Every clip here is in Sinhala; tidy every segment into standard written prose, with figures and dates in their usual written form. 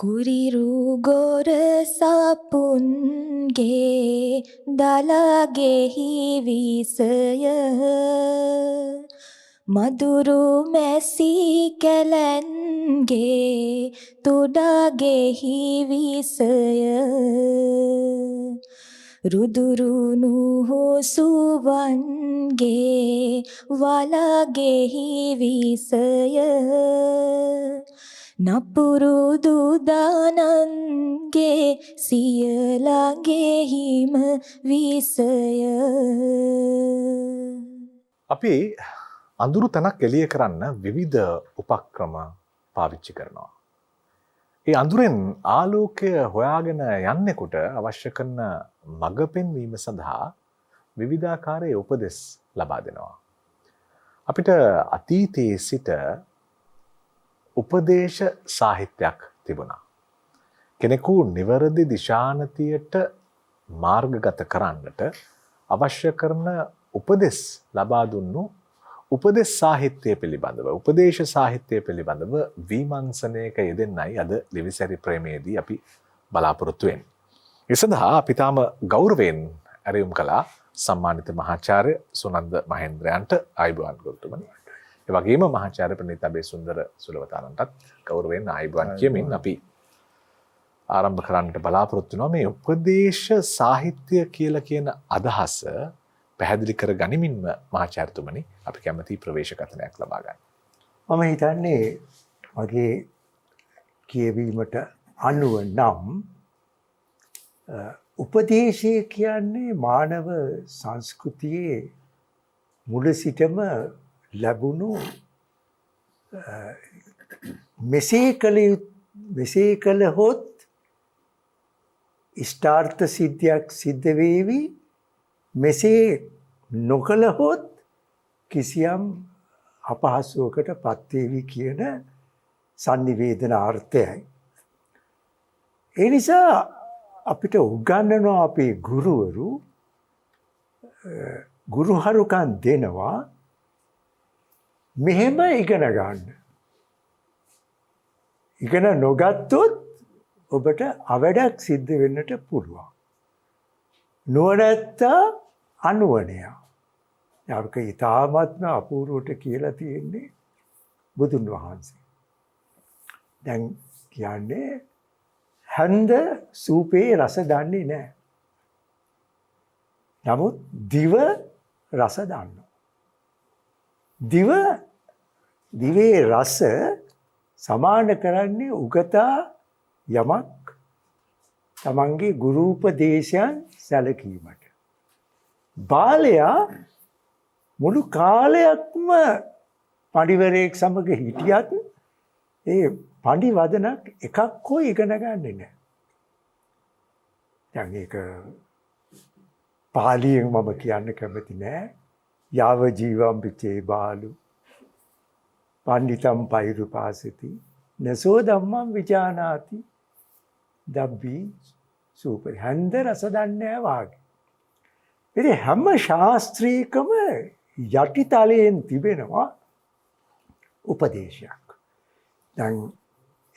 කුරිරු ගොරසපුන්ගේ දලගෙහි විසය මදුරු මැසි කැලැන්ගේ තුඩගෙහි විසය රුදුරුණු හොසුවන්ගේ වලගෙහි විසය නපුරු දුදානන්ගේ සියලගෙහිම විසය. අපි අඳුරු තැනක් එළිය කරන්න විවිධ උපක්‍රම පාවිච්චි කරනවා. ඒ අඳුරෙන් ආලෝකය හොයාගෙන යන්නෙකුට අවශ්‍ය කරන මඟ පෙන්වීම සඳහා විවිධාකාරයේ උපදෙස් ලබා දෙනවා. අපිට අතීතයේ සිට උපදේශ සාහිත්‍යයක් තිබුණා. කෙනෙකු නිවැරදි දිශානතියට මාර්ගගත කරන්නට අවශ්‍ය කරන උපදෙස් ලබා දුන්නු උපදෙස් සාහිත්‍යය පිළිබඳව, උපදේශ සාහිත්‍යය පිළිබඳව විමර්ශනයක යෙදෙන්නයි අද ලිවිසැරි ප්‍රේමයේදී අපි බලාපොරොත්තු වෙන්නේ. ඒ සඳහා අපි තාම ගෞරවයෙන් ඇරයුම් කළා සම්මානිත මහාචාර්ය සුනන්ද මහේන්ද්‍රයන්ට ආයුබෝවන් ගෞතමනි. ඒ වගේම මහාචාර්ය ප්‍රණීත අබේසුන්දර සුලවතානන්ටත් ගෞරවයෙන් ආයුබෝවන් කියමින් අපි ආරම්භ කරන්නට බලාපොරොත්තු වෙනවා මේ උපදේශ සාහිත්‍ය කියලා කියන අදහස පැහැදිලි කර ගනිමින්ම මහාචාර්යතුමනි අපි කැමති ප්‍රවේශ කථනයක් ලබා ගන්න. මම හිතන්නේ මගේ කියවීමට අනුව නම් උපදේශය කියන්නේ මානව සංස්කෘතියේ මුල සිටම ලැබුණු මෙසේ කළහොත් ඉෂ්ටාර්ථ සිද්ධියක් සිද්ධ වේවි, මෙසේ නොකළහොත් කිසියම් අපහසුවකට පත්වේවි කියන sannivedana ඒ නිසා අපිට උගන්වනවා අපේ ගුරුවරු ගුරුහරුකම් දෙනවා මෙහෙම ඉගෙන ගන්න. ඉගෙන නොගත්තොත් ඔබට අවඩක් සිද්ධ වෙන්නට පුළුවන්. නුවණැත්තා අනුවණයා. යාවක ඊ타ත්ම අපූර්වට කියලා තියෙන්නේ බුදුන් වහන්සේ. දැන් කියන්නේ හන්ද සූපේ රස දන්නේ නැහැ. නමුත් දිව රස දන්නවා. දිවේ රස සමාන කරන්නේ උගතා යමක් තමන්ගේ ගුරුපදේශයන් සැලකීමට. බාලයා මුළු කාලයක්ම පඬිවරයෙක් සමග හිටියත් ඒ පඬි වදනක් එකක් හෝ ඉගෙන ගන්නේ නැහැ. දැන් ඒක පාලියෙන් මම කියන්න කැමති නෑ. යාව ජීවම් පිචේ බාලු පණ්ඩිතම් පෛරුපාසති නසෝ ධම්මං විජානාති දබ්බී සූපරි හන්ද රස දන්නේ වාගේ. ඉතින් හැම ශාස්ත්‍රීයකම යටිතලයෙන් තිබෙනවා උපදේශයක්. දැන්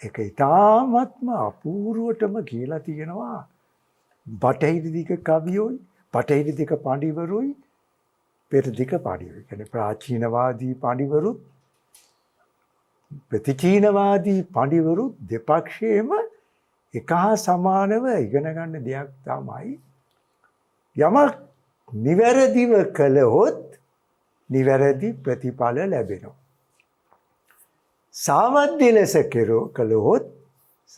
ඒක ඊ타ත්ම අපූර්වටම කියලා තියෙනවා බටහිර දිග කවියෝයි, බටහිර දිග පඬිවරුයි, පෙර දිග පඬිවරු. කියන්නේ ප්‍රාචීනවාදී පඬිවරුත් ප්‍රතිචීනවාදී පඬිවරුත් දෙපක්ෂයේම එක හා සමානව ඉගෙන ගන්න දෙයක් තමයි යමක් නිවැරදිව කළහොත් නිවැරදි ප්‍රතිඵල ලැබෙනවා. සාවද්‍ය ලෙස කළහොත්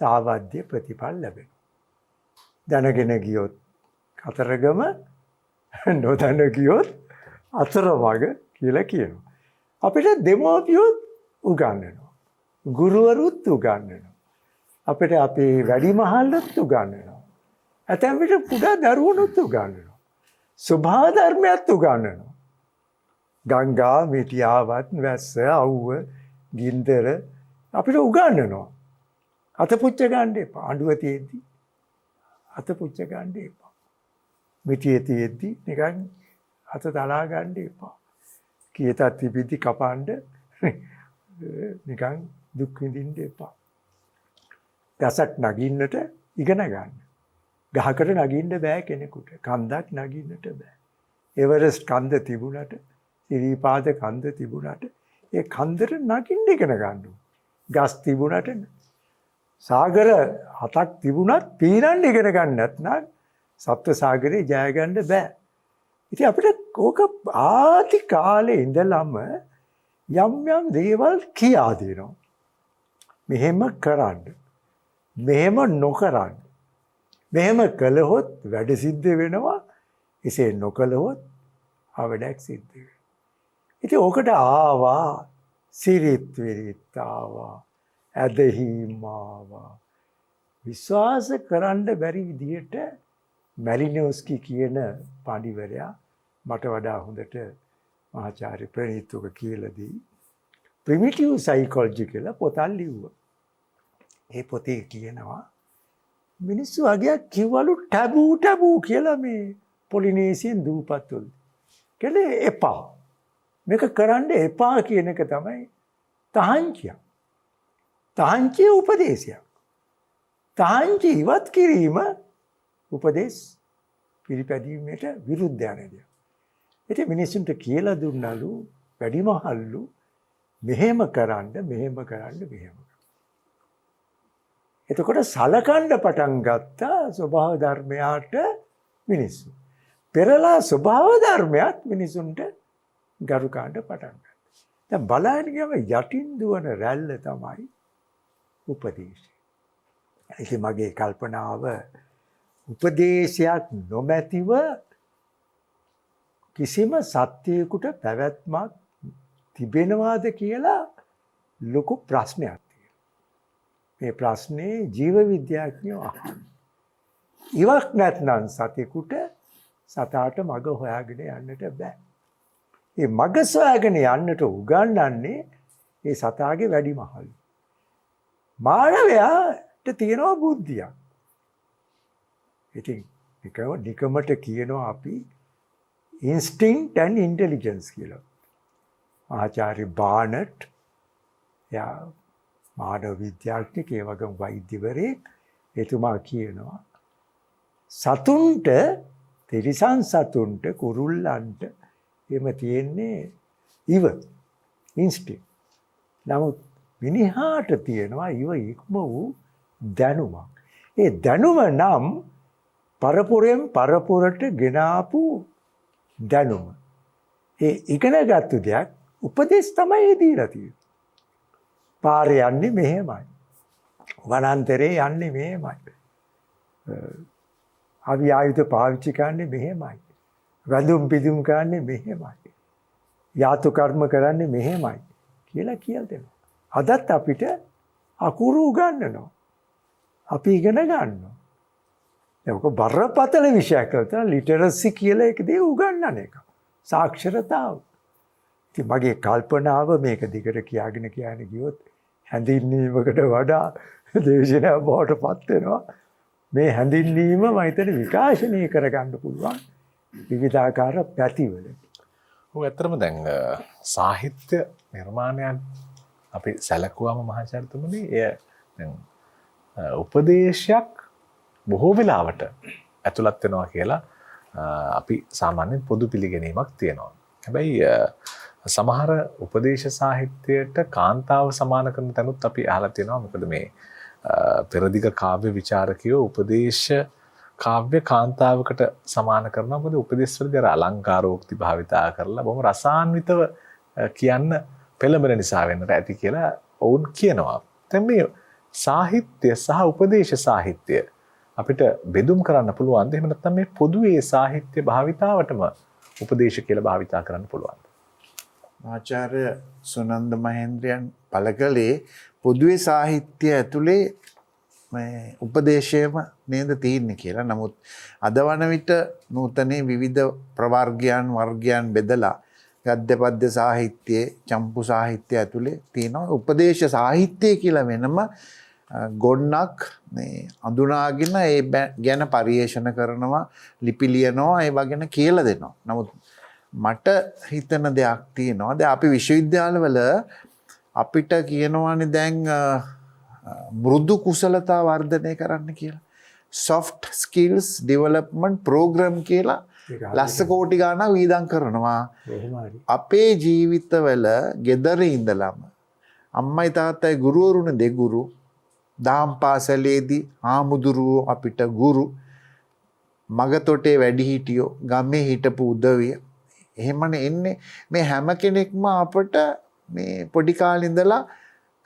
සාවද්‍ය ප්‍රතිඵල ලැබෙනවා. දැනගෙන ගියොත් කතරගම, නොදැන ගියොත් අතරමඟ කියලා කියනවා. අපිට දෙමෝපියොත් උගන්වනවා. ගුරුවරුත් උගන්වනවා. අපිට අපේ වැඩිමහල්ලොත් උගන්වනවා. ඇතැම් විට පුඩා දරුවනුත් උගන්වනවා. ස්වභාව ධර්මයක් උගන්වනවා. ගංගා, මිටියාවත්, වැස්ස, අවුව, ගින්දර අපිට උගන්වනවා. අත පුච්ච ගන්න එපා. අඬුව තියෙද්දි අත පුච්ච ගන්න එපා. මිටියේ තියෙද්දි නිකන් අත තලා ගන්න එපා. කීයටත් තිබිද්දි කපන්න නිකන් දුක් විඳින්න එපා. ගසක් නගින්නට ඉගෙන ගන්න. ගහකට නගින්න බෑ කෙනෙකුට. කන්දක් නගින්නට බෑ. එවරස්ට් කන්ද තිබුණට, සිරිපාද කන්ද තිබුණට ඒ කන්දට නගින්න ඉගෙන ගන්න ඕනේ. ගස් තිබුණට සාගර 7ක් තිබුණත් පීනන්න ඉගෙන ගන්න නැත්නම් සප්ත සාගරේ ජය ගන්න බෑ. ඉතින් අපිට ඕක ආදි කාලේ ඉඳලම යම් යම් දේවල් කියා දෙනවා. මෙහෙම කරන්න. මෙහෙම නොකරන්න. මෙහෙම කළහොත් වැඩ සිද්ධ වෙනවා. එසේ නොකළහොත් අවඩක් සිද්ධ වෙනවා. ඉතින් ඕකට ආවා සිරිත් විරිත් ආවා. ඇදහිම් ආවා. විශ්වාස කරන්න බැරි විදියට මැලිනෝස්කි කියන පඬිවරයා මට වඩා හොඳට මහාචාර්ය ප්‍රණීතුක කියලා දී ප්‍රිමිටිව් සයිකොලොජි කියලා පොතක් ලිව්වා. ඒ පොතේ කියනවා මිනිස්සු අගයක් කිව්වලු ටැබූ කියලා මේ පොලිනේසියන් දූපත්වල. කලේ එපා. මේක කරන්න එපා කියන එක තමයි තහංචිය. තහංචිය උපදේශයක්. තහංචි ඉවත් කිරීම උපදේශ පිළිපැදීමට විරුද්ධ යන දෙයක්. ඉතින් මිනිස්සුන්ට කියලා දුන්නලු වැඩිමහල්ලු මෙහෙම කරන්න. එතකොට සලකන්න පටන් ගත්තා ස්වභාව ධර්මයාට මිනිස්සු. පෙරලා ස්වභාව ධර්මයක් මිනිසුන්ට ගරු කාණ්ඩ පටන් ගත්තා. දැන් බලන්න ගියම යටින් දුවන රැල්ල තමයි උපදේශය. ඉතින් මගේ කල්පනාව උපදේශයක් නොමැතිව කිසිම සත්‍යයකට පැවැත්මක් තිබෙනවාද කියලා ලොකු ප්‍රශ්නයක් තියෙනවා. මේ ප්‍රශ්නේ ජීව විද්‍යාඥයෝ අහනවා. ඉවක් නැත්නම් සතෙකුට සතාට මඟ හොයාගෙන යන්නට බෑ. මේ මඟ සොයාගෙන යන්නට උගන්වන්නේ ඒ සතාගේ වැඩිමහල්. මානවයාට තියෙනවා බුද්ධියක්. ඉතින් නිකමට කියනවා අපි instinct and intelligence කියලා. ආචාර්ය බානට් යා මානව විද්‍යාඥයෙක් ඒ වගේම වෛද්‍යවරයෙක් එතුමා කියනවා සතුන්ට තිරිසන් සතුන්ට කුරුල්ලන්ට එහෙම තියෙන්නේ ඉව instinct. නමුත් මිනිහාට තියෙනවා ඉව ඉක්ම වූ දැනුමක්. ඒ දැනුම නම් පරපුරෙන් පරපුරට ගෙනාපු දැනුම. ඒ ඉගෙනගත්තු දෙයක් උපදේශ තමයි දීලා තියෙන්නේ. පාරේ යන්නේ මෙහෙමයි. වනාන්තරේ යන්නේ මෙහෙමයි. අවි ආයුධ පාවිච්චි කරන්නේ මෙහෙමයි. වැඳුම් පිදුම් කරන්නේ මෙහෙමයි. යාතු කර්ම කරන්නේ මෙහෙමයි කියලා කියලා දෙනවා. අදත් අපිට අකුරු උගන්වනවා. අපි ඉගෙන ගන්නවා. ඒක බරපතල විෂයක් තමයි ලිටරසි කියලා එක දේ උගන්වන එක. සාක්ෂරතාව. ඉතින් මගේ කල්පනාව මේක දිගට කියාගෙන ගියොත් හැඳින්වීමකට වඩා දේශනාව බවට පත් වෙනවා. මේ හැඳින්වීම මම හිතන්නේ විකාශනය කරගන්න පුළුවන් විවිධාකාර පැතිවල. ඔව් ඇත්තටම දැන් සාහිත්‍ය නිර්මාණයන් අපි සැලකුවාම මහාචාර්යතුමනි එය දැන් උපදේශයක් බොහෝ වෙලාවට ඇතුළත් වෙනවා කියලා අපි සාමාන්‍යයෙන් පොදු පිළිගැනීමක් තියෙනවා. හැබැයි සමහර උපදේශ සාහිත්‍යයට කාන්තාව සමාන කරන තැනුත් අපි අහලා තියෙනවා. මොකද මේ පෙරදිග කාව්‍ය විචාරකයෝ උපදේශ කාව්‍ය කාන්තාවකට සමාන කරනවා. මොකද උපදේශ වලදී අර අලංකාරෝක්ති භාවිතා කරලා බොහොම රසාන්විතව කියන්න පෙළඹෙන නිසා වෙන්නට ඇති කියලා ඔවුන් කියනවා. දැන් මේ සාහිත්‍ය සහ උපදේශ සාහිත්‍ය අපිට බෙදුම් කරන්න පුළුවන්ද? එහෙම නැත්නම් මේ පොදුවේ සාහිත්‍ය භාවිතාවටම උපදේශ කියලා භාවිතා කරන්න පුළුවන්ද? ආචාර්ය සුනන්ද මහේන්ද්‍රයන් පළ කළේ පොදුවේ සාහිත්‍ය ඇතුලේ මේ උපදේශයම නේද තියෙන්නේ කියලා. නමුත් අද වන විට නූතනයේ විවිධ ප්‍රවර්ගයන් වර්ගයන් බෙදලා ගද්‍ය පද්‍ය සාහිත්‍යයේ චම්පු සාහිත්‍ය ඇතුලේ තියෙනවා උපදේශ සාහිත්‍ය කියලා වෙනම ගොන්නක් මේ අඳුනාගෙන ඒ ගැන පරිේෂණ කරනවා, ලිපි ලියනවා, ඒ වගේන කියලා දෙනවා. නමුත් මට හිතන දෙයක් තියෙනවා. දැන් අපි විශ්වවිද්‍යාලවල අපිට කියනවානේ දැන් මෘදු කුසලතා වර්ධනය කරන්න කියලා. soft skills development program කියලා ලස්ස කෝටි ගාණක් වීදම් කරනවා. අපේ ජීවිතවල ගෙදර ඉඳලම අම්මයි තාත්තයි ගුරුවරුන් දෙගුරු දාම් පාසලේදී ආමුදුරුවෝ අපිට ගුරු මගතොටේ වැඩිහිටියෝ ගමේ හිටපු උදවිය එහෙමනේ එන්නේ මේ හැම කෙනෙක්ම අපට මේ පොඩි කාලේ ඉඳලා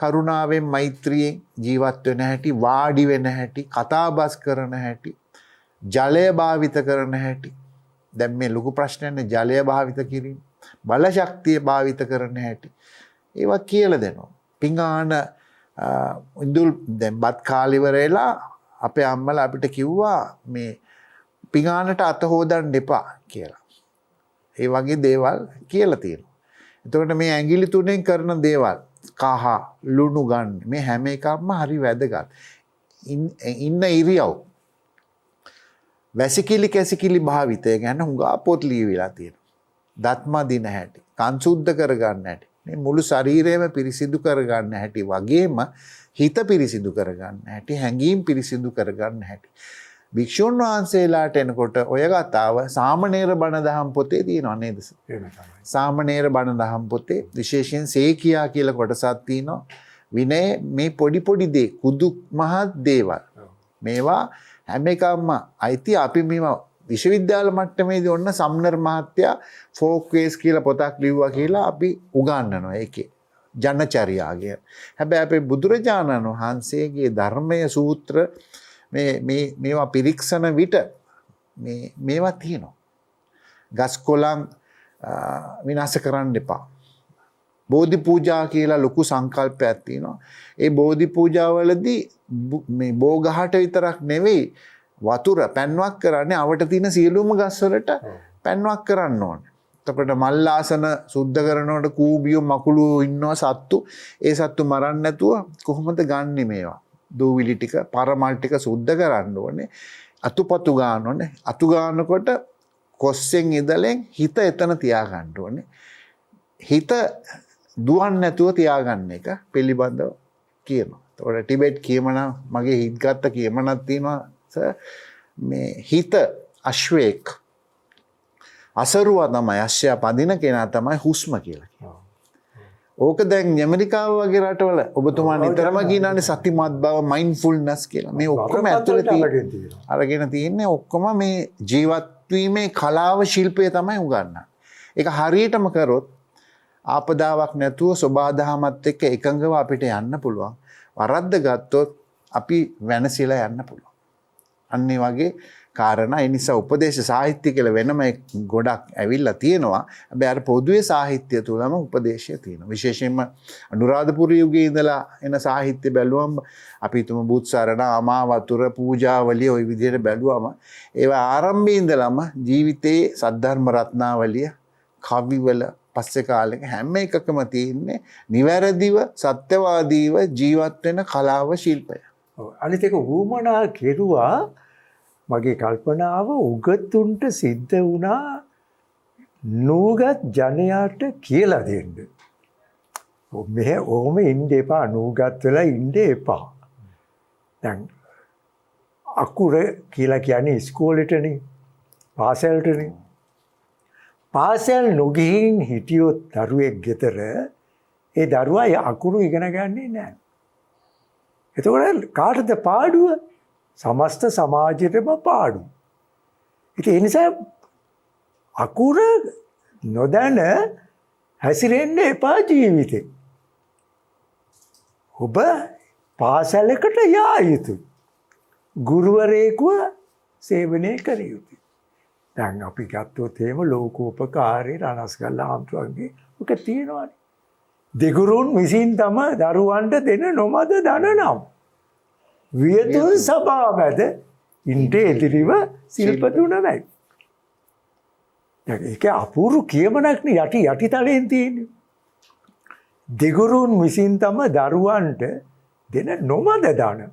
කරුණාවෙන් මෛත්‍රියෙන් ජීවත් වෙන හැටි වාඩි වෙන හැටි කතා බස් කරන හැටි ජලය භාවිත කරන හැටි දැන් මේ ලොකු ප්‍රශ්නයනේ ජලය භාවිත කිරීම බල ශක්තිය භාවිත කරන හැටි ඒවා කියලා දෙනවා පිඟාන ඉඳුල් දැන් බත් කාලේ ඉවරලා අපේ අම්මලා අපිට කිව්වා මේ පිඟානට අත හොදන්න එපා කියලා. ඒ වගේ දේවල් කියලා තියෙනවා. එතකොට මේ ඇඟිලි තුනෙන් කරන දේවල් කහ ලුණු ගන්න මේ හැම එකක්ම හරි වැදගත්. ඉන්න ඉරියව් වැසිකිලි කැසිකිලි භාවිතය ගැන හුඟා පොත් ලියවිලා තියෙනවා. දත්ම දින හැටි, කන් සුද්ධ කරගන්න හැටි, මේ මුළු ශරීරයම පිරිසිදු කරගන්න හැටි වගේම හිත පිරිසිදු කරගන්න හැටි, හැඟීම් පිරිසිදු කරගන්න හැටි. භික්ෂුන් වහන්සේලාට එනකොට ඔය කතාව සාමණේර බණ දහම් පොතේ තියෙනවා නේද? සාමණේර බණ දහම් පොතේ විශේෂයෙන් සේකියා කියලා කොටසක් තියෙනවා. විනය මේ පොඩි පොඩි දේ කුදු මහත් දේවල්. මේවා හැම එකක්ම අයිති අපි මේවා විශ්වවිද්‍යාල මට්ටමේදී ඔන්න සම්නර් මහත්තයා ෆෝක් වේස් කියලා පොතක් ලිව්වා කියලා අපි උගන්වනවා ඒකේ ජනචර්යාගේ. හැබැයි අපේ බුදුරජාණන් වහන්සේගේ ධර්මයේ සූත්‍ර මේවා පිරික්සන විට මේවා තියෙනවා. ගස් කොළන් විනාශ කරන්න එපා. බෝධි පූජා කියලා ලොකු සංකල්පයක් තියෙනවා. ඒ බෝධි පූජාවලදී මේ බෝගහට විතරක් නෙවෙයි වතුර පැන්වක් කරන්නේ අවට තියෙන සියලුම ගස් වලට පැන්වක් කරන්න ඕනේ. එතකොට මල්ලාසන සුද්ධ කරනකොට කූඹියෝ මකුළු ඉන්නවා සත්තු. ඒ සත්තු මරන්න නැතුව කොහොමද ගන්නෙ මේවා? දූවිලි ටික පරමල් ටික සුද්ධ කරන්න ඕනේ. අතුපතු ගන්න ඕනේ. අතු ගන්නකොට කොස්සෙන් ඉදලෙන් හිත එතන තියාගන්න ඕනේ. හිත දුවන්නේ නැතුව තියාගන්න එක පිළිබඳව කියනවා. එතකොට ටිබෙට් කියමන මගේ හිත ගත්ත කියමනක් තියෙනවා මේ හිත අශ්වේක් අසරුවා තමයි අශ්වයා පදින කෙනා තමයි හුස්ම කියලා කියනවා. ඕක දැන් ඇමරිකාව වගේ රටවල ඔබතුමා නිතරම කියනවානේ සතිමත් බව මයින්ඩ්ෆුල්නස් කියලා. මේ ඔක්කොම ඇතුලේ තියෙනවා. අරගෙන තියෙන්නේ ඔක්කොම මේ ජීවත් වීමේ කලාව ශිල්පය තමයි උගන්වන්නේ. ඒක හරියටම කරොත් ආපදාවක් නැතුව සබාදහමත් එක්ක එකඟව අපිට යන්න පුළුවන්. වරද්ද ගත්තොත් අපි වෙනසිලා යන්න පුළුවන්. අන්න ඒ වගේ කාරණා. ඒ නිසා උපදේශ සාහිත්‍ය කියලා වෙනම ගොඩක් ඇවිල්ලා තියෙනවා. හැබැයි අර පොදුවේ සාහිත්‍ය තුලම උපදේශය තියෙනවා. විශේෂයෙන්ම අනුරාධපුර යුගයේ ඉඳලා එන සාහිත්‍ය බැලුවම අපි හිතමු බුත්සරණ, අමාවතුර, පූජාවලිය ওই විදිහට බැලුවම ඒවා ආරම්භයේ ඉඳලම ජීවිතයේ සද්ධර්ම රත්නාවලිය, කවිවල පස්සේ කාලෙක හැම එකකම තියෙන්නේ නිවැරදිව සත්‍යවාදීව ජීවත් වෙන කලාව ශිල්පය. අනිත් එක වුමනා කෙරුවා මගේ කල්පනාව උගතුන්ට සිද්ධ වුණා නූගත් ජනයාට කියලා දෙන්න. මෙහෙ ඕම ඉන්න එපා නූගත් වෙලා ඉන්න එපා. දැන් අකුර කියලා කියන්නේ ඉස්කෝලේටනේ පාසලටනේ. පාසල් නොගිහින් හිටියොත් දරුවෙක් ගෙදර ඒ දරුවා අකුරු ඉගෙන ගන්නේ නැහැ. එතකොට කාටද පාඩුව? සමස්ත සමාජයටම පාඩු. ඉතින් ඒ නිසා අකුර නොදැන හැසිරෙන්න එපා ජීවිතේ. ඔබ පාසලකට යා යුතුයි. ගුරුවරයෙකුව සේවනය කර යුතුයි. දැන් අපි ගත්තොත් එහෙම ලෝකෝපකාරී රණස්ගල්ලා ආම්තුන්ගේ ඔක තියෙනවානේ. දෙගුරුන් විසින් තම දරුවන්ට දෙන නොමද දන නම් වියතුන් සභා මැද ඉන්ට එදිරිව සිල්පතුන වැයි. ඒක අපූරු කියමනක්න යටි තලයෙන් තියෙන. දෙගුරුන් විසින් තම දරුවන්ට දෙන නොමද දන.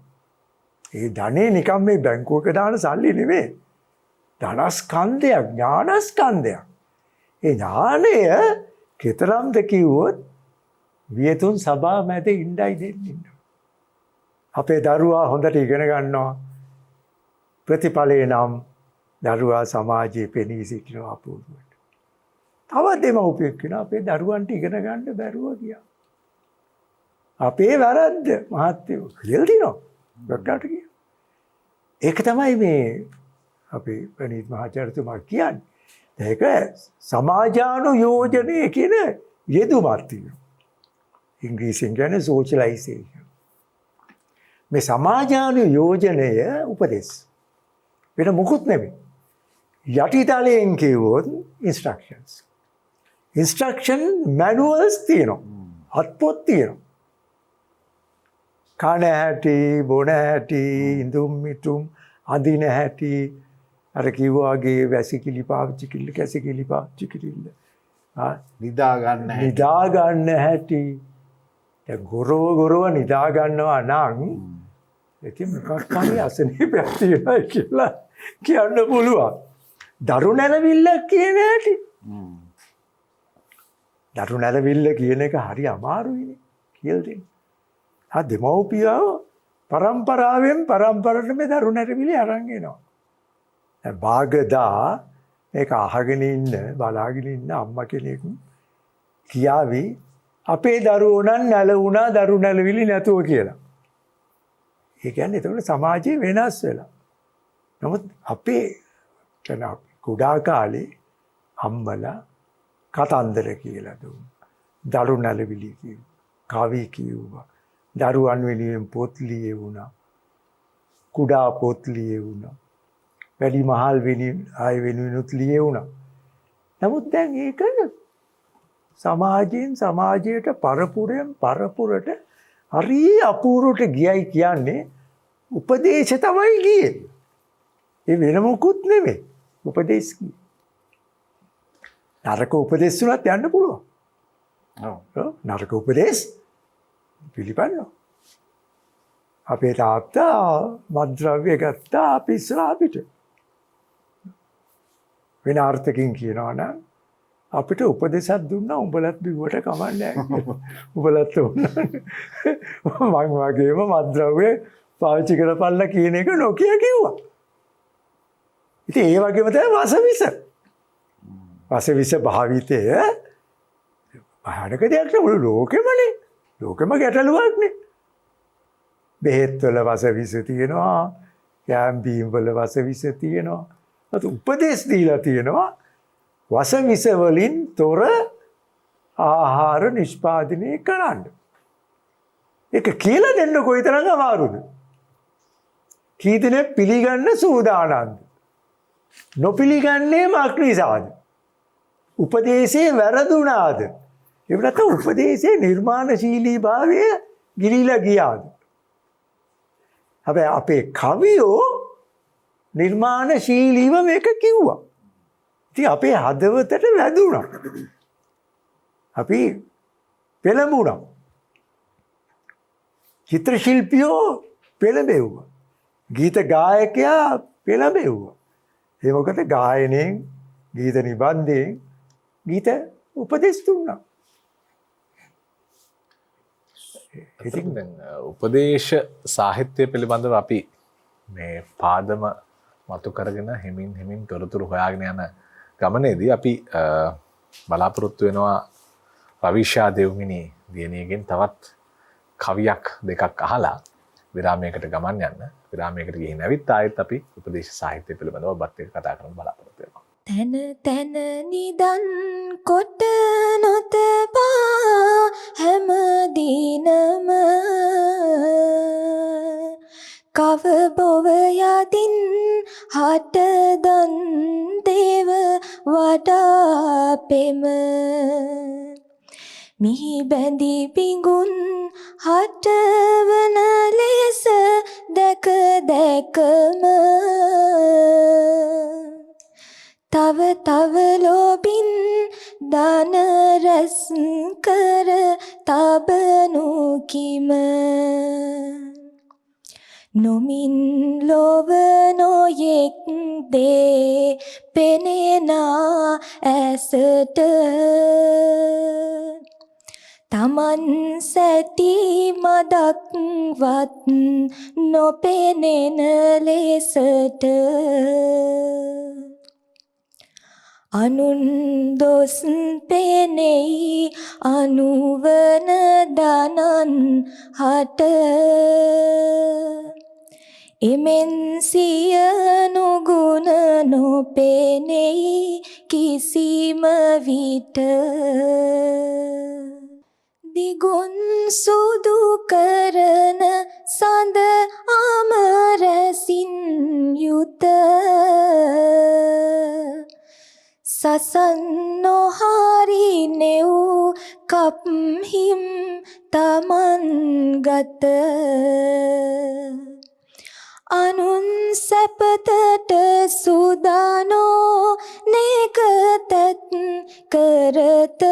ඒ ධනේ නිකම් මේ බැංකුවක දාන සල්ලි නෙවේ. ධනස්කන්ධයක් ඥානස්කන්ධයක්. ඒ ඥානය කෙතරම්ද කිව්වොත් වියතුන් සභා මැද ඉණ්ඩයි දෙන්න. අපේ දරුවා හොඳට ඉගෙන ගන්නවා. ප්‍රතිඵලේ නම් දරුවා සමාජයේ පෙනී සිටිනවා අපූර්වට. තවත් දෙමව්පියෙක් කෙනා අපේ දරුවන්ට ඉගෙන ගන්න බැරුව ගියා. අපේ වැරද්ද මහත්තයෝ කියලා දිනවා. ડોක්ටර්ට කියනවා. ඒක තමයි මේ අපේ ප්‍රනීත් මහාචාර්යතුමා කියන්නේ. ඒක සමාජානුයෝජනය කියන යෙදුමක් තියෙනවා. ඉංග්‍රීසියෙන් කියන්නේ සෝෂලයිසේෂන්. මේ සමාජානුයෝජනය උපදෙස්. වෙන මොකුත් නෙමෙයි. යටිතලයෙන් කිව්වොත් ඉන්ස්ට්‍රක්ෂන්ස්. ඉන්ස්ට්‍රක්ෂන් මැනුවල්ස් තියෙනවා. අත්පොත් තියෙනවා. කන හැටි, බොන හැටි, ඉඳුම් මිටුම්, අඳින හැටි, අර කිව්වාගේ වැසිකිලි පාවිච්චි කිල්ල, කැසිකිලි පාවිච්චි කිල්ල. නිදා ගන්න හැටි. දැන් ගොරව නිදා ගන්නවා නම් ඉතින් මොකක් හරි අසනීපයක් තියෙනවා කියලා කියන්න පුළුවන්. දරු නැරවිල්ල කියන හැටි. දරු නැරවිල්ල කියන එක හරි අමාරුයිනේ කියලා දෙන්න. දෙමව්පියෝ පරම්පරාවෙන් පරම්පරට මේ දරු නැරවිලි අරන් එනවා. දැන් භාගදා මේක අහගෙන ඉන්න බලාගෙන ඉන්න අම්මා කෙනෙක් කියාවි අපේ දරුවෝ නම් නැලුණා දරු නැලවිලි නැතුව කියලා. ඒ කියන්නේ ඒතකොට සමාජය වෙනස් වෙලා. නමුත් අපේ කුඩා කාලේ අම්මලා කතන්දර කියලා දුන්නා. දරු නැලවිලි කිව්වා. කවි කිව්වා. දරුවන් වෙනුවෙන් පොත් ලියවුණා. කුඩා පොත් ලියවුණා. වැඩි මහල් වෙනුවෙනුත් ලියවුණා. නමුත් දැන් ඒක සමාජයෙන් සමාජයට පරපුරෙන් පරපුරට හරි අපූර්වට ගියයි කියන්නේ උපදේශ තමයි ගියේ. ඒ වෙන මොකුත් නෙමෙයි. උපදේශ ගියේ. නරක උපදේශ උනත් යන්න පුළුවන්. ඔව්. නරක උපදේශ පිළිපන්නවා. අපේ තාත්තා මත්ද්‍රව්‍ය ගත්තා අපි ඉස්සරහ අපිට. වෙන අර්ථකින් කියනවා නම් අපිට උපදේශයක් දුන්නා උඹලත් බිව්වට කමන්නේ නැහැ. උඹලත් උන්නා. මම වගේම මත්ද්‍රව්‍ය පාවිච්චි කරපල්ලා කියන එක නොකිය කිව්වා. ඉතින් ඒ වගේම තමයි වසවිස. වසවිස භාවිතය භයානක දෙයක් නෙවෙයි ලෝකෙමනේ. ලෝකෙම ගැටලුවක්නේ. බෙහෙත් වල වසවිස තියෙනවා, කැම් බීම් වල වසවිස තියෙනවා. අත උපදේශ දීලා තියෙනවා වසවිස වලින් තොර ආහාර නිෂ්පාදනය කරන්න. ඒක කියලා දෙන්න කොයිතරම් අමාරුද? කී දෙනෙක් පිළිගන්න සූදානම්ද? නොපිළිගන්නේ මොකක් නිසාද? උපදේශයේ වැරදුනාද? එහෙම නැත්නම් උපදේශයේ නිර්මාණශීලී භාවය ගිලිලා ගියාද? හැබැයි අපේ කවියෝ නිර්මාණශීලීව මේක කිව්වා. ඉතින් අපේ හදවතට වැදුණා. අපි පෙළඹුණා. චිත්‍ර ශිල්පියෝ පෙළඹෙව්වා. ගීත ගායකයා පෙළඹෙව්වා. ඒ මොකද ගායනයෙන්, ගීත නිබන්ධයෙන් ගීත උපදෙස් දුන්නා. ඉතින් දැන් උපදේශ සාහිත්‍ය පිළිබඳව අපි මේ පාදම මතු කරගෙන හිමින් තොරතුරු හොයාගෙන යන ගමනේදී අපි බලාපොරොත්තු වෙනවා රවිෂා දෙව්මිනි දියණියගෙන් තවත් කවියක් දෙකක් අහලා විරාමයකට ගමන් යන්න. විරාමයකට ගිහින් ඇවිත් ආයෙත් අපි උපදේශ සාහිත්‍ය පිළිබඳව ඔබත් එක්ක කතා කරන්න බලාපොරොත්තු වෙනවා. තන තන නිදන් කොට නොතබා හැම දිනම කව බොව යදින් හටදන් දේව වඩා පෙම මිහි බැඳි පිඟුන් හටවන ලෙස දැක දැකම තව තව ලෝබින් දාන රැස් කර තබනු කිම නොමින් ලොව නොයෙක් දේ පෙනෙනා ඇසට තමන් සැටි මදක්වත් නොපෙනෙන ලෙසට අනුන් දොස් පෙනෙයි අනුවන දනන් හට එමෙන් සියනු ගුණ නොපෙනෙයි කිසිම විට දිගුන් සුදු කරන සඳ අමරසින් යුත සසන් නොහරි නෙව් කප්හිම් තමන් ගත අනුන් සැපතට සුදානෝ නෙකතත් කරත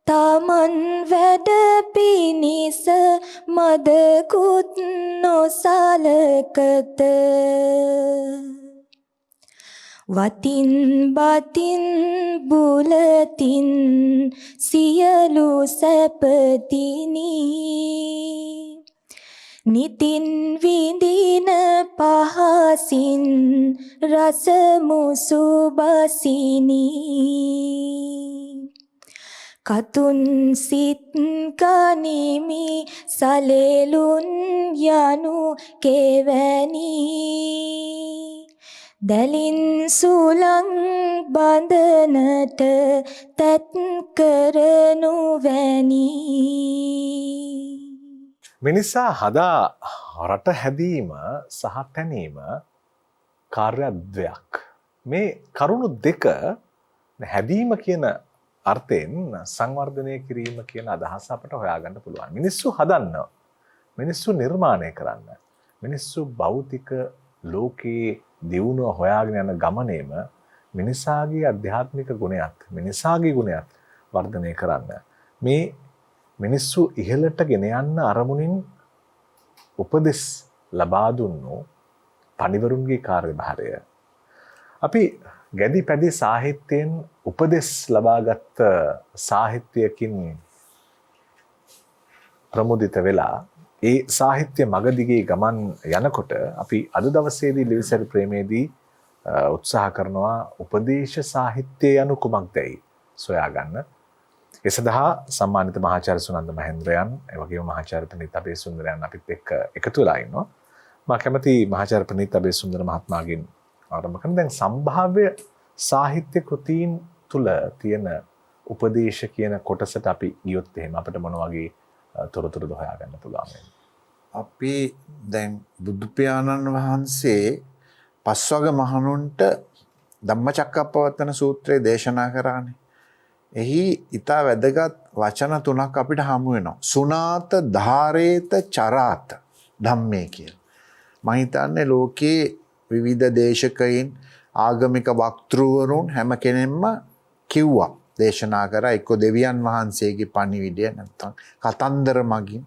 තමන් වැඩ පිණිස මදකුත් නොසලකත වතින් බතින් බුලතින් සියලු සැපතිනි නිතින් විඳින පහසින් රසමුසු බසිනි කතුන් සිත් ගනිමි සලෙලුන් යනු කෙවැනි දැලින් සුලං බඳනට තැත් කරනු වැනි මිනිසා හදා රට හැදීම සහ තැනීම කාර්යද්වයක්. මේ කරුණු දෙක හැදීම කියන අර්ථයෙන් සංවර්ධනය කිරීම කියන අදහස අපට හොයාගන්න පුළුවන්. මිනිස්සු හදන්න, මිනිස්සු නිර්මාණය කරන්න, මිනිස්සු භෞතික ලෝකයේ දියුණුව හොයාගෙන යන ගමනේම මිනිසාගේ අධ්‍යාත්මික ගුණයක්, මිනිසාගේ ගුණයක් වර්ධනය කරන්න. මේ මිනිස්සු ඉහළට ගෙන යන්න අරමුණින් උපදෙස් ලබා දුන්නු පඬිවරුන්ගේ කාර්යභාරය. අපි ගැදි පැදි සාහිත්‍යයෙන් උපදෙස් ලබාගත් සාහිත්‍යයකින් ප්‍රමුදිත වෙලා ඒ සාහිත්‍ය මග දිගේ ගමන් යනකොට අපි අද දවසේදී ලිවිසැරි ප්‍රේමේදී උත්සාහ කරනවා උපදේශ සාහිත්‍ය යනු කුමක්දයි සොයාගන්න. ඒ සඳහා සම්මානිත මහාචාර්ය සුනන්ද මහේන්ද්‍රයන් ඒ වගේම මහාචාර්ය ප්‍රනීත් අබේසුන්දරයන් අපිත් එක්ක එකතු වෙලා ඉන්නවා. මම කැමති මහාචාර්ය ප්‍රනීත් අබේසුන්දර මහත්මයාගෙන් ආරම්භ කරන්න. දැන් සම්භාව්‍ය සාහිත්‍ය කෘතීන් තුල තියෙන උපදේශ කියන කොටසට අපි ගියොත් එහෙම අපිට මොන වගේ තොරතුරුද හොයාගන්න පුළුවන්? අපි දැන් බුදු පියාණන් වහන්සේ පස්වග මහණුන්ට ධම්මචක්කප්පවත්තන සූත්‍රය දේශනා කරානේ. එහි ඊට වැදගත් වචන තුනක් අපිට හමු වෙනවා. සුනාත ධාරේත චරාත ධම්මේ කියලා. මම හිතන්නේ ලෝකේ විවිධ දේශකයින් ආගමික වක්තෘවරුන් හැම කෙනෙක්ම කිව්වා දේශනා කරා එක්ක දෙවියන් වහන්සේගේ පණිවිඩය නැත්නම් කතන්දර මගින්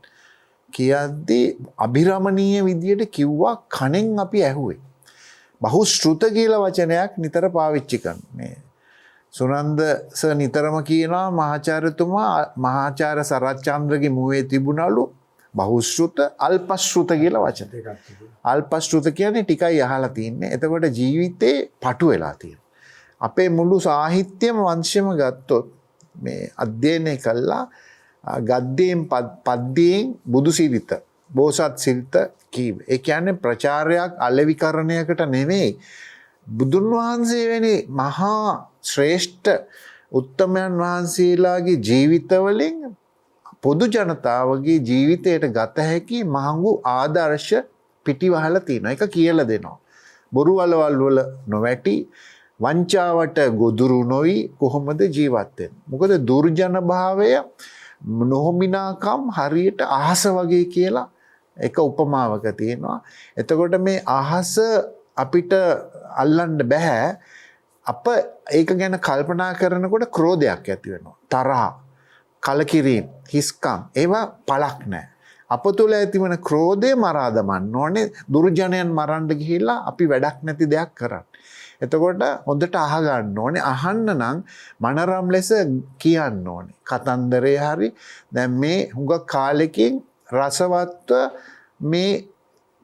කියද්දී අභිරමණීය විදියට කිව්වා කණෙන් අපි ඇහුවේ. බහුශ්‍රුත කියලා වචනයක් නිතර පාවිච්චි කරනවා. සුනන්ද සර් නිතරම කියනවා මහාචාර්යතුමා මහාචාර්ය සරච්චන්ද්‍රගේ මුවේ තිබුණලු බහුශ්‍රුත අල්පශ්‍රුත කියලා වචන දෙකක් තිබුණා. අල්පශ්‍රුත කියන්නේ ටිකයි අහලා තින්නේ. එතකොට ජීවිතේ පටු වෙලා තියෙනවා. අපේ මුළු සාහිත්‍යම වංශයම ගත්තොත් මේ අධ්‍යයනය කළා ගද්දයෙන් පද්‍යයෙන් බුදු සිරිත බෝසත් සිරිත කීවේ. ඒ කියන්නේ ප්‍රචාරයක් අලෙවිකරණයකට නෙමෙයි. බුදුන් වහන්සේ වැනි මහා ශ්‍රේෂ්ඨ උත්තමයන් වහන්සේලාගේ ජීවිතවලින් පොදු ජනතාවගේ ජීවිතයට ගත හැකි මහඟු ආදර්ශ පිටිවහලා තියෙනවා. ඒක කියලා දෙනවා. බොරු වලවල් වල නොවැටි වංචාවට ගොදුරු නොවි කොහොමද ජීවත් වෙන්නේ? මොකද දුර්ජන භාවය නොහොමිනාකම් හරියට අහස වගේ කියලා එක උපමාවක තියෙනවා. එතකොට මේ අහස අපිට අල්ලන්න බෑ. අප ඒක ගැන කල්පනා කරනකොට ක්‍රෝධයක් ඇති වෙනවා. තරහ, කලකිරීම, හිස්කම් ඒවා පළක් නැහැ. අප තුළ ඇතිවන ක්‍රෝධය මරා දමන්න ඕනේ. දුර්ජනයන් මරන්න ගිහිල්ලා අපි වැඩක් නැති දෙයක් කරන්නේ. එතකොට හොඳට අහගන්න ඕනේ. අහන්න නම් මනරම් ලෙස කියන්න ඕනේ. කතන්දරේ හරි දැන් මේ හුඟක් කාලෙකින් රසවත්ව මේ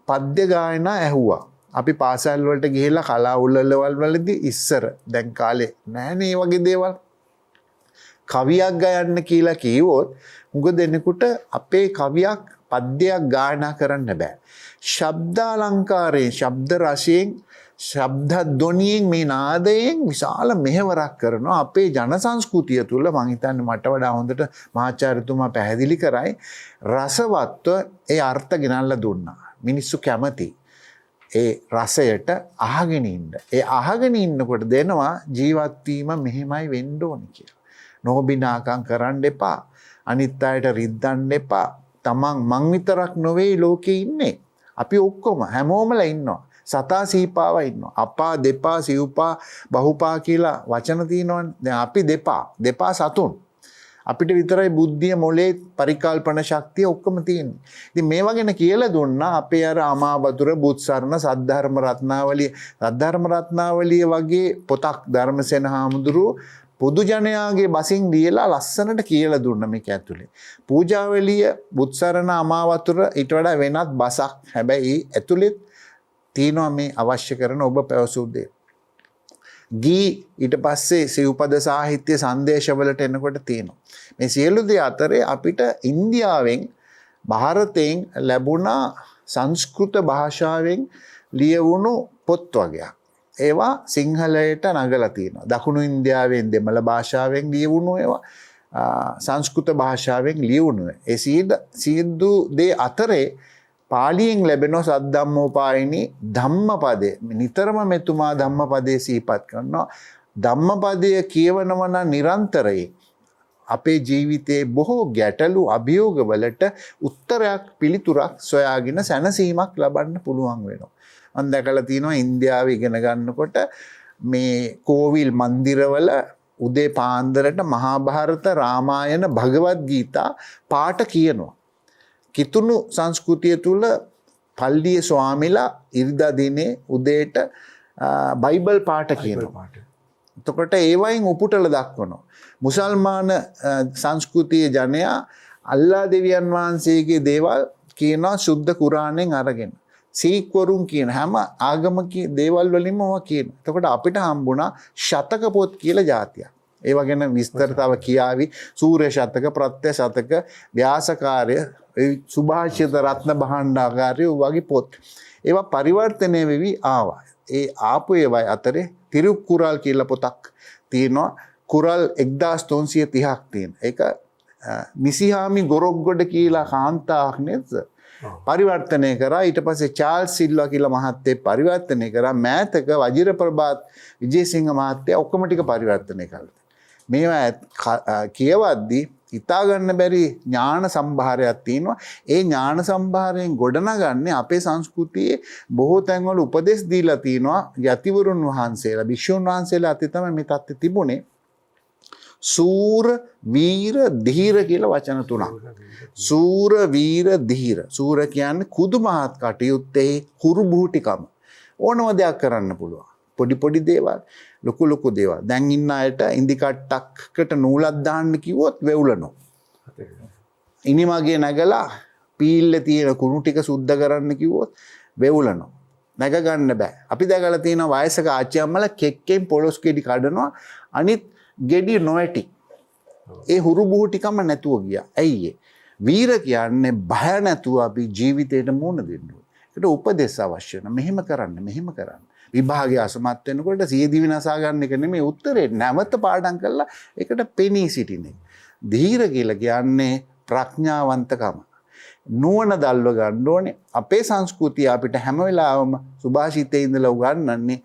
පද්‍ය ගායනා ඇහුවා. අපි පාසල් වලට ගිහිල්ලා කලා උළෙලවල් වලදී ඉස්සර දැන් කාලේ නැහැනේ මේ වගේ දේවල්. කවියක් ගයන්න කියලා කිව්වොත් මුග දෙනෙකුට අපේ කවියක් පද්‍යයක් ගායනා කරන්න බෑ. ශබ්දාලංකාරයෙන්, ශබ්ද රසයෙන්, ශබ්ද ධ්වනියෙන් මේ නාදයෙන් විශාල මෙහෙවරක් කරනවා අපේ ජන සංස්කෘතිය තුළ. මං හිතන්නේ මට වඩා හොඳට මහාචාර්යතුමා පැහැදිලි කරයි. රසවත්ව ඒ අර්ථ ගෙනල්ලා දුන්නා. මිනිස්සු කැමති ඒ රසයට අහගෙන ඉන්න. ඒ අහගෙන ඉන්නකොට දෙනවා ජීවත් වීම මෙහෙමයි වෙන්න ඕනේ කියලා. නොබිනාකම් කරන්න එපා. අනිත් අයට රිද්දන්න එපා. තමන් මං විතරක් නොවේ ලෝකේ ඉන්නේ. අපි ඔක්කොම හැමෝමලා ඉන්නවා. සතා සීපාව ඉන්නවා. අපා දෙපා සිව්පා බහුපා කියලා වචන තියෙනවනේ. දැන් අපි දෙපා සතුන්. අපිට විතරයි බුද්ධිය මොලේ පරිකල්පන ශක්තිය ඔක්කොම තියෙන්නේ. ඉතින් මේවා ගැන කියලා දුන්නා අපේ අර අමාවතුර බුත්සරණ සද්ධර්ම රත්නාවලිය වගේ පොතක් ධර්මසේන හාමුදුරුවෝ පොදු ජනයාගේ බසින් ලියලා ලස්සනට කියලා දුන්න මේක ඇතුලේ. පූජාවලිය බුත්සරණ අමාවතුර ඊට වඩා වෙනත් බසක්. හැබැයි ඇතුලේ තියෙනවා මේ අවශ්‍ය කරන ඔබ පැවසූ දේ. ගී ඊට පස්සේ සිව්පද සාහිත්‍ය සංදේශවලට එනකොට තියෙනවා. මේ සියලු දේ අතරේ අපිට ඉන්දියාවෙන් ಭಾರತයෙන් ලැබුණා සංස්කෘත භාෂාවෙන් ලියවුණු පොත් වගේක්. ඒවා සිංහලයට නගලා තියෙනවා. දකුණු ඉන්දියාවෙන් දෙමළ භාෂාවෙන් ලියවුණු ඒවා සංස්කෘත භාෂාවෙන් ලියවුණු. ඒ සියලු දේ අතරේ පාලියෙන් ලැබෙන සද්ධම්මෝපායිනී ධම්මපදය. නිතරම මෙතුමා ධම්මපදයේ සිහිපත් කරනවා. ධම්මපදය කියවනවා නම් නිරන්තරයෙන් අපේ ජීවිතයේ බොහෝ ගැටලු අභියෝගවලට උත්තරයක් පිළිතුරක් සොයාගෙන සැනසීමක් ලබන්න පුළුවන් වෙනවා. මම දැකලා තියෙනවා ඉන්දියාවේ ඉගෙන ගන්නකොට මේ කෝවිල් මන්දිරවල උදේ පාන්දරට මහා භාරත රාමායන භගවත් ගීතා පාඨ කියනවා. කිතුණු සංස්කෘතිය තුල පල්ලියේ ස්වාමිලා ඉරිදා දිනේ උදේට බයිබල් පාඨ කියනවා. එතකොට ඒ වයින් උපුටල දක්වනවා. මුසල්මාන සංස්කෘතියේ ජනයා අල්ලා දෙවියන් වහන්සේගේ දේවල් කියනවා සුද්ධ කුරාණෙන් අරගෙන. සීක්වරුන් කියන හැම ආගමක දේවල් වලින්ම ඔවා කියන. එතකොට අපිට හම්බුණා ශතක පොත් කියලා જાතියක්. ඒවා ගැන විස්තර තව කියාවි. සූර්ය ශතක, ප්‍රත්‍ය ශතක, ව්‍යාසකාරය, සුභාෂිත රත්න භාණ්ඩාගාරය වගේ පොත්. ඒවා පරිවර්තනය වෙවි ආවා. ඒ ආපු ඒවා අතරේ තිරුකුරල් කියලා පොතක් තියෙනවා. කුරල් 1330ක් තියෙන. ඒක මිසිහාමි ගොරොක්ගොඩ කියලා කාන්තාවක් නේද? පරිවර්තනය කරා. ඊට පස්සේ චාල්ස් සිල්වා කියලා මහත්තයෙක් පරිවර්තනය කරා. මෑතක වජිර ප්‍රභාත් විජේසිංහ මහත්තයා ඔක්කොම ටික පරිවර්තනය කළා. මේවා කියවද්දී හිතා ගන්න බැරි ඥාන සම්භාරයක් තියෙනවා. ඒ ඥාන සම්භාරයෙන් ගොඩනගන්නේ අපේ සංස්කෘතියේ බොහෝ තැන්වල උපදෙස් දීලා තියෙනවා යතිවරුන් වහන්සේලා, භික්ෂුන් වහන්සේලා අතේ තමයි මේ தත්ත්වය තිබුණේ. සූර, වීර, ධීර කියලා වචන තුනක්. සූර, වීර, ධීර. සූර කියන්නේ කුදු මහත් කටයුත්තේ කුරුබූටිකම. ඕනම දෙයක් කරන්න පුළුවන්. පොඩි පොඩි දේවල්, ලොකු දේවල්. දැන් ඉන්න අයට ඉඳි කට්ටක්කට නූලක් දාන්න කිව්වොත් වෙවුලනවා. ඉනිමගේ නැගලා පීල්ලේ තියෙන කුණු ටික සුද්ධ කරන්න කිව්වොත් වෙවුලනවා. නැග ගන්න බෑ. අපි දැකලා තියෙන වයසක ආච්චි අම්මලා කෙක්කෙන් පොලොස් ගෙඩි කඩනවා. අනිත් ගෙඩි නොඇටි. ඒ හුරු බුහුටිකම නැතුව ගියා. ඇයි ඒ? වීර කියන්නේ බය නැතුව අපි ජීවිතේට මුහුණ දෙන්න ඕනේ. ඒකට උපදෙස් අවශ්‍ය වෙනවා. මෙහෙම කරන්න. විභාගය අසමත් වෙනකොට සියදිවි විනාසා ගන්න එක නෙමෙයි උත්තරේ. නැවත පාඩම් කරලා ඒකට පෙනී සිටින එක. ධීර කියලා කියන්නේ ප්‍රඥාවන්තකම. නුවණ දල්ව ගන්න ඕනේ. අපේ සංස්කෘතිය අපිට හැම වෙලාවෙම සුභාෂිතේ ඉඳලා උගන්වන්නේ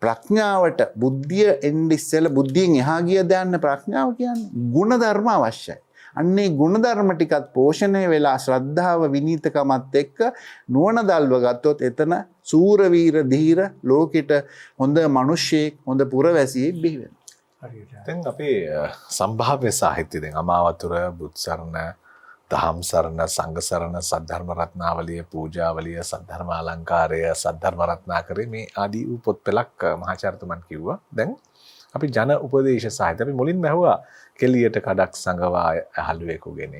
ප්‍රඥාවට බුද්ධිය එන්නේ ඉස්සෙල්ලා බුද්ධියෙන් එහා ගිය දාන්න ප්‍රඥාව කියන්නේ ගුණ ධර්ම අවශ්‍යයි. අන්නේ ගුණ ධර්ම ටිකත් පෝෂණය වෙලා ශ්‍රද්ධාව විනීතකමත් එක්ක නුවණ දල්ව ගත්තොත් එතන සූර වීර ධීර ලෝකෙට හොඳ මිනිස්සෙක් හොඳ පුරවැසියෙක් බිහි වෙනවා. දැන් අපේ සම්භාව්‍ය සාහිත්‍ය දැන් අමාවතුර බුත්සරණ දහම් සරණ, සංඝ සරණ, සද්ධර්ම රත්නාවලිය, පූජාවලිය, සද්ධර්ම අලංකාරය, සද්ධර්ම රත්නාකරේ මේ ආදී වූ පොත් පෙළක් මහාචාර්යතුමන් කිව්වා. දැන් අපි ජන උපදේශ සාහිත්‍ය අපි මුලින්ම ඇහුවා කෙලියට කඩක් සංගවා අහලුවෙකුගෙන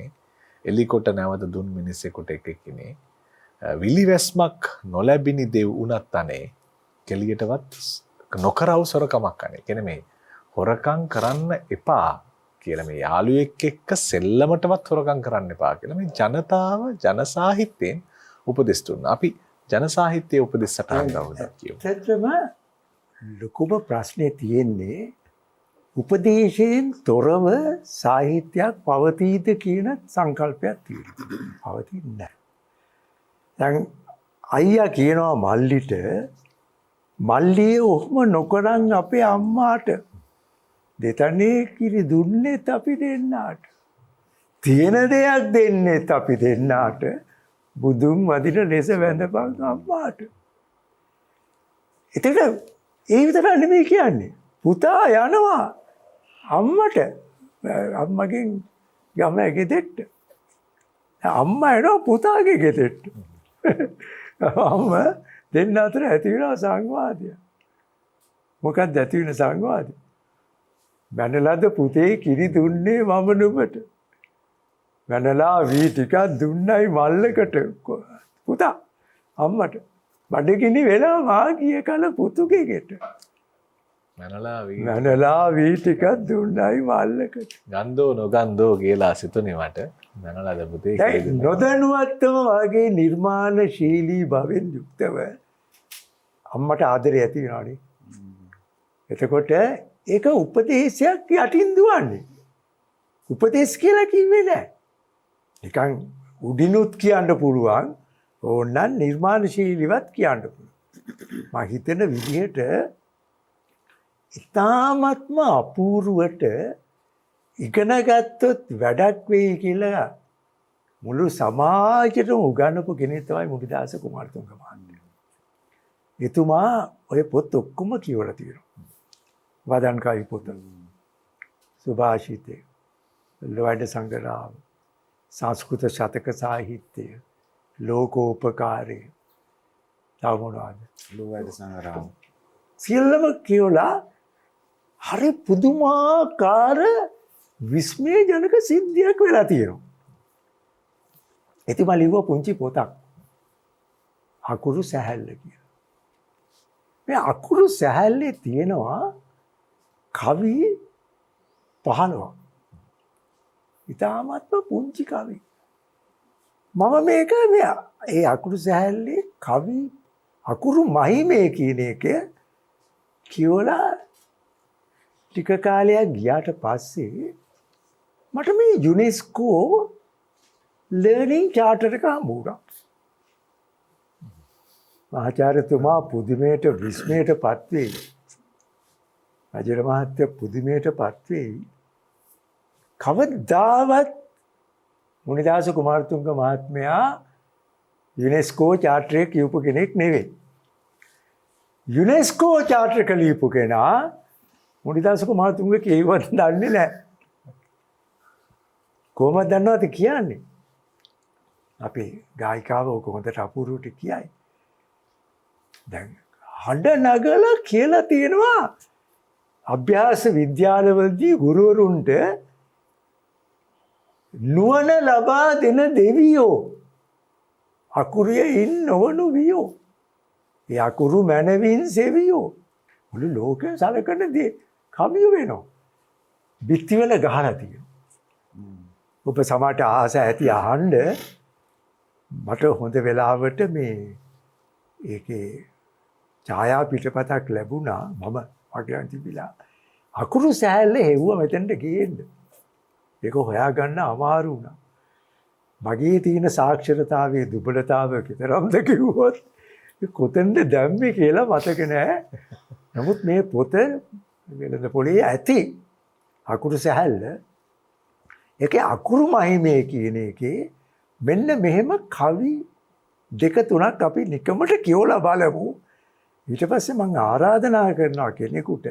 එලිකොට නැවත දුන් මිනිසෙකුට එකෙකිනේ විලිවැස්මක් නොලැබිනි දෙව් උනත් අනේ කෙලියටවත් නොකරව සොරකමක් අනේ. කියන්නේ මේ හොරකම් කරන්න එපා කියලා මේ යාළුවෙක් එක්ක සෙල්ලමටවත් හොරකම් කරන්න එපා කියලා මේ ජනතාව ජන සාහිත්‍යයෙන් උපදෙස් දුන්නා. අපි ජන සාහිත්‍යයේ උපදෙස් සටහන් ගමුද කියමු. ඇත්තටම ලොකුම ප්‍රශ්නේ තියෙන්නේ උපදේශයෙන් තොරව සාහිත්‍යයක් පවතීද කියන සංකල්පයක් තියෙනවා. පවතින්නේ නැහැ. දැන් අයියා කියනවා මල්ලිට මල්ලියේ ඔහොම නොකරන් අපේ අම්මාට දෙතනේ කිරි දුන්නේත් අපි දෙන්නාට. තියෙන දෙයක් දෙන්නේත් අපි දෙන්නාට. බුදුන් වදින ලෙස වැඳපන් අම්මාට. එතකොට ඒ විතර නෙමෙයි කියන්නේ. පුතා යනවා අම්මට අම්මගෙන් ගම ගෙදෙට්ට. අම්මා එනවා පුතාගේ ගෙදෙට්ට. අම්මා දෙන්න අතර ඇති වෙනවා සංවාදය. මොකක්ද ඇති වෙන සංවාදය? මැනලාද පුතේ කිරි දුන්නේ මම නුඹට. මැනලා වී ටිකක් දුන්නයි මල්ලකට පුතා අම්මට. බඩගිනි වෙලා මා ගිය කල පුතුගේ ගෙට. මැනලා වී ටිකක් දුන්නයි මල්ලකට. ගන්දෝ නොගන්දෝ කියලා සිතුනේ මට. මැනලාද පුතේ නොදැනුවත්වම වගේ නිර්මාණශීලී භවෙන් යුක්තව අම්මට ආදරය ඇති වෙනවානේ. එතකොට ඒක උපදේශයක් යටින් දුවන්නේ. උපදේශ කියලා කිව්වේ නැහැ. නිකන් උඩිනුත් කියන්න පුළුවන්. ඕනනම් නිර්මාණශීලීවත් කියන්න පුළුවන්. මම හිතන විදිහට ඉතාමත්ම අපූර්වට ඉගෙන ගත්තොත් වැඩක් වෙයි කියලා මුළු සමාජයටම උගන්වපු කෙනෙක් තමයි මුනිදාස කුමාරතුංග මහත්මයා. එතුමා ඔය පොත් ඔක්කොම කියවලා තියෙනවා. වදන්කයි පොත, සුභාෂිතය, ලෝවැඩ සංගරාව, සංස්කෘත ශතක සාහිත්‍යය, ලෝකෝපකාරය, තව මොනවද? ලෝවැඩ සංගරාව. සියල්ලම කියවලා හරි පුදුමාකාර විස්මයජනක සිද්ධියක් වෙලා තියෙනවා. එතුමා ලිව්ව පුංචි පොතක් අකුරු සැහැල්ල කියලා. මේ අකුරු සැහැල්ලේ තියෙනවා කවි 15ක්. ඉතාමත්ම පුංචි කවි. මම මේක ඒ අකුරු සැහැල්ලේ කවි අකුරු මහිමේ කියන එක කියවලා ටික කාලයක් ගියාට පස්සේ මට මේ යුනෙස්කෝ ලර්නින් චාර්ටර් එක හම්බ වුණා. ආචාර්යතුමා පුදුමයට විස්මයට පත් වෙයි. අජර මහත්තයා පුදුමයට පත් වෙයි. කවදාවත් මුනිදාස කුමාරතුංග මහත්මයා යුනෙස්කෝ චාර්ටර් එක කියවපු කෙනෙක් නෙවෙයි. යුනෙස්කෝ චාර්ටර් එක ලියපු කෙනා මුනිදාස කුමාරතුංග කියවන්න දන්නේ නැහැ. කොහොමද දන්නවද කියන්නේ? අපේ ගායිකාව ඔක හොඳට අපූර්වට කියයි. දැන් හඬ නගලා කියලා තියෙනවා අභ්‍යාස විද්‍යාලවලදී ගුරුවරුන්ට නුවණ ලබා දෙන දෙවියෝ අකුරියෙන් නොවනු වියෝ. ඒ අකුරු මනවින් සෙවියෝ. මුළු ලෝකය සලකන දේ කමිය වෙනවා. බිත්තිවල ගහලා තියෙනවා. ඔබ සමහරට ආස ඇති අහන්න මට හොඳ වෙලාවට මේ ඒකේ ඡායා පිටපතක් ලැබුණා. මම වගේ තිබිලා අකුරු සෑල්ල හෙව්වා මෙතෙන්ට ගේන්න. ඒක හොයාගන්න අමාරු වුණා. මගේ තියෙන සාක්ෂරතාවයේ දුබලතාවය විතරක්ද කිව්වොත් කොතෙන්ද දැම්මේ කියලා මතක නෑ. නමුත් මේ පොත වෙනද පොලේ ඇති අකුරු සෑල්ල ඒකේ අකුරු මහිමේ කියන එකේ මෙන්න මෙහෙම කවි දෙක තුනක් අපි නිකමට කියවලා බලමු. ඊට පස්සේ මම ආරාධනා කරනවා කෙනෙකුට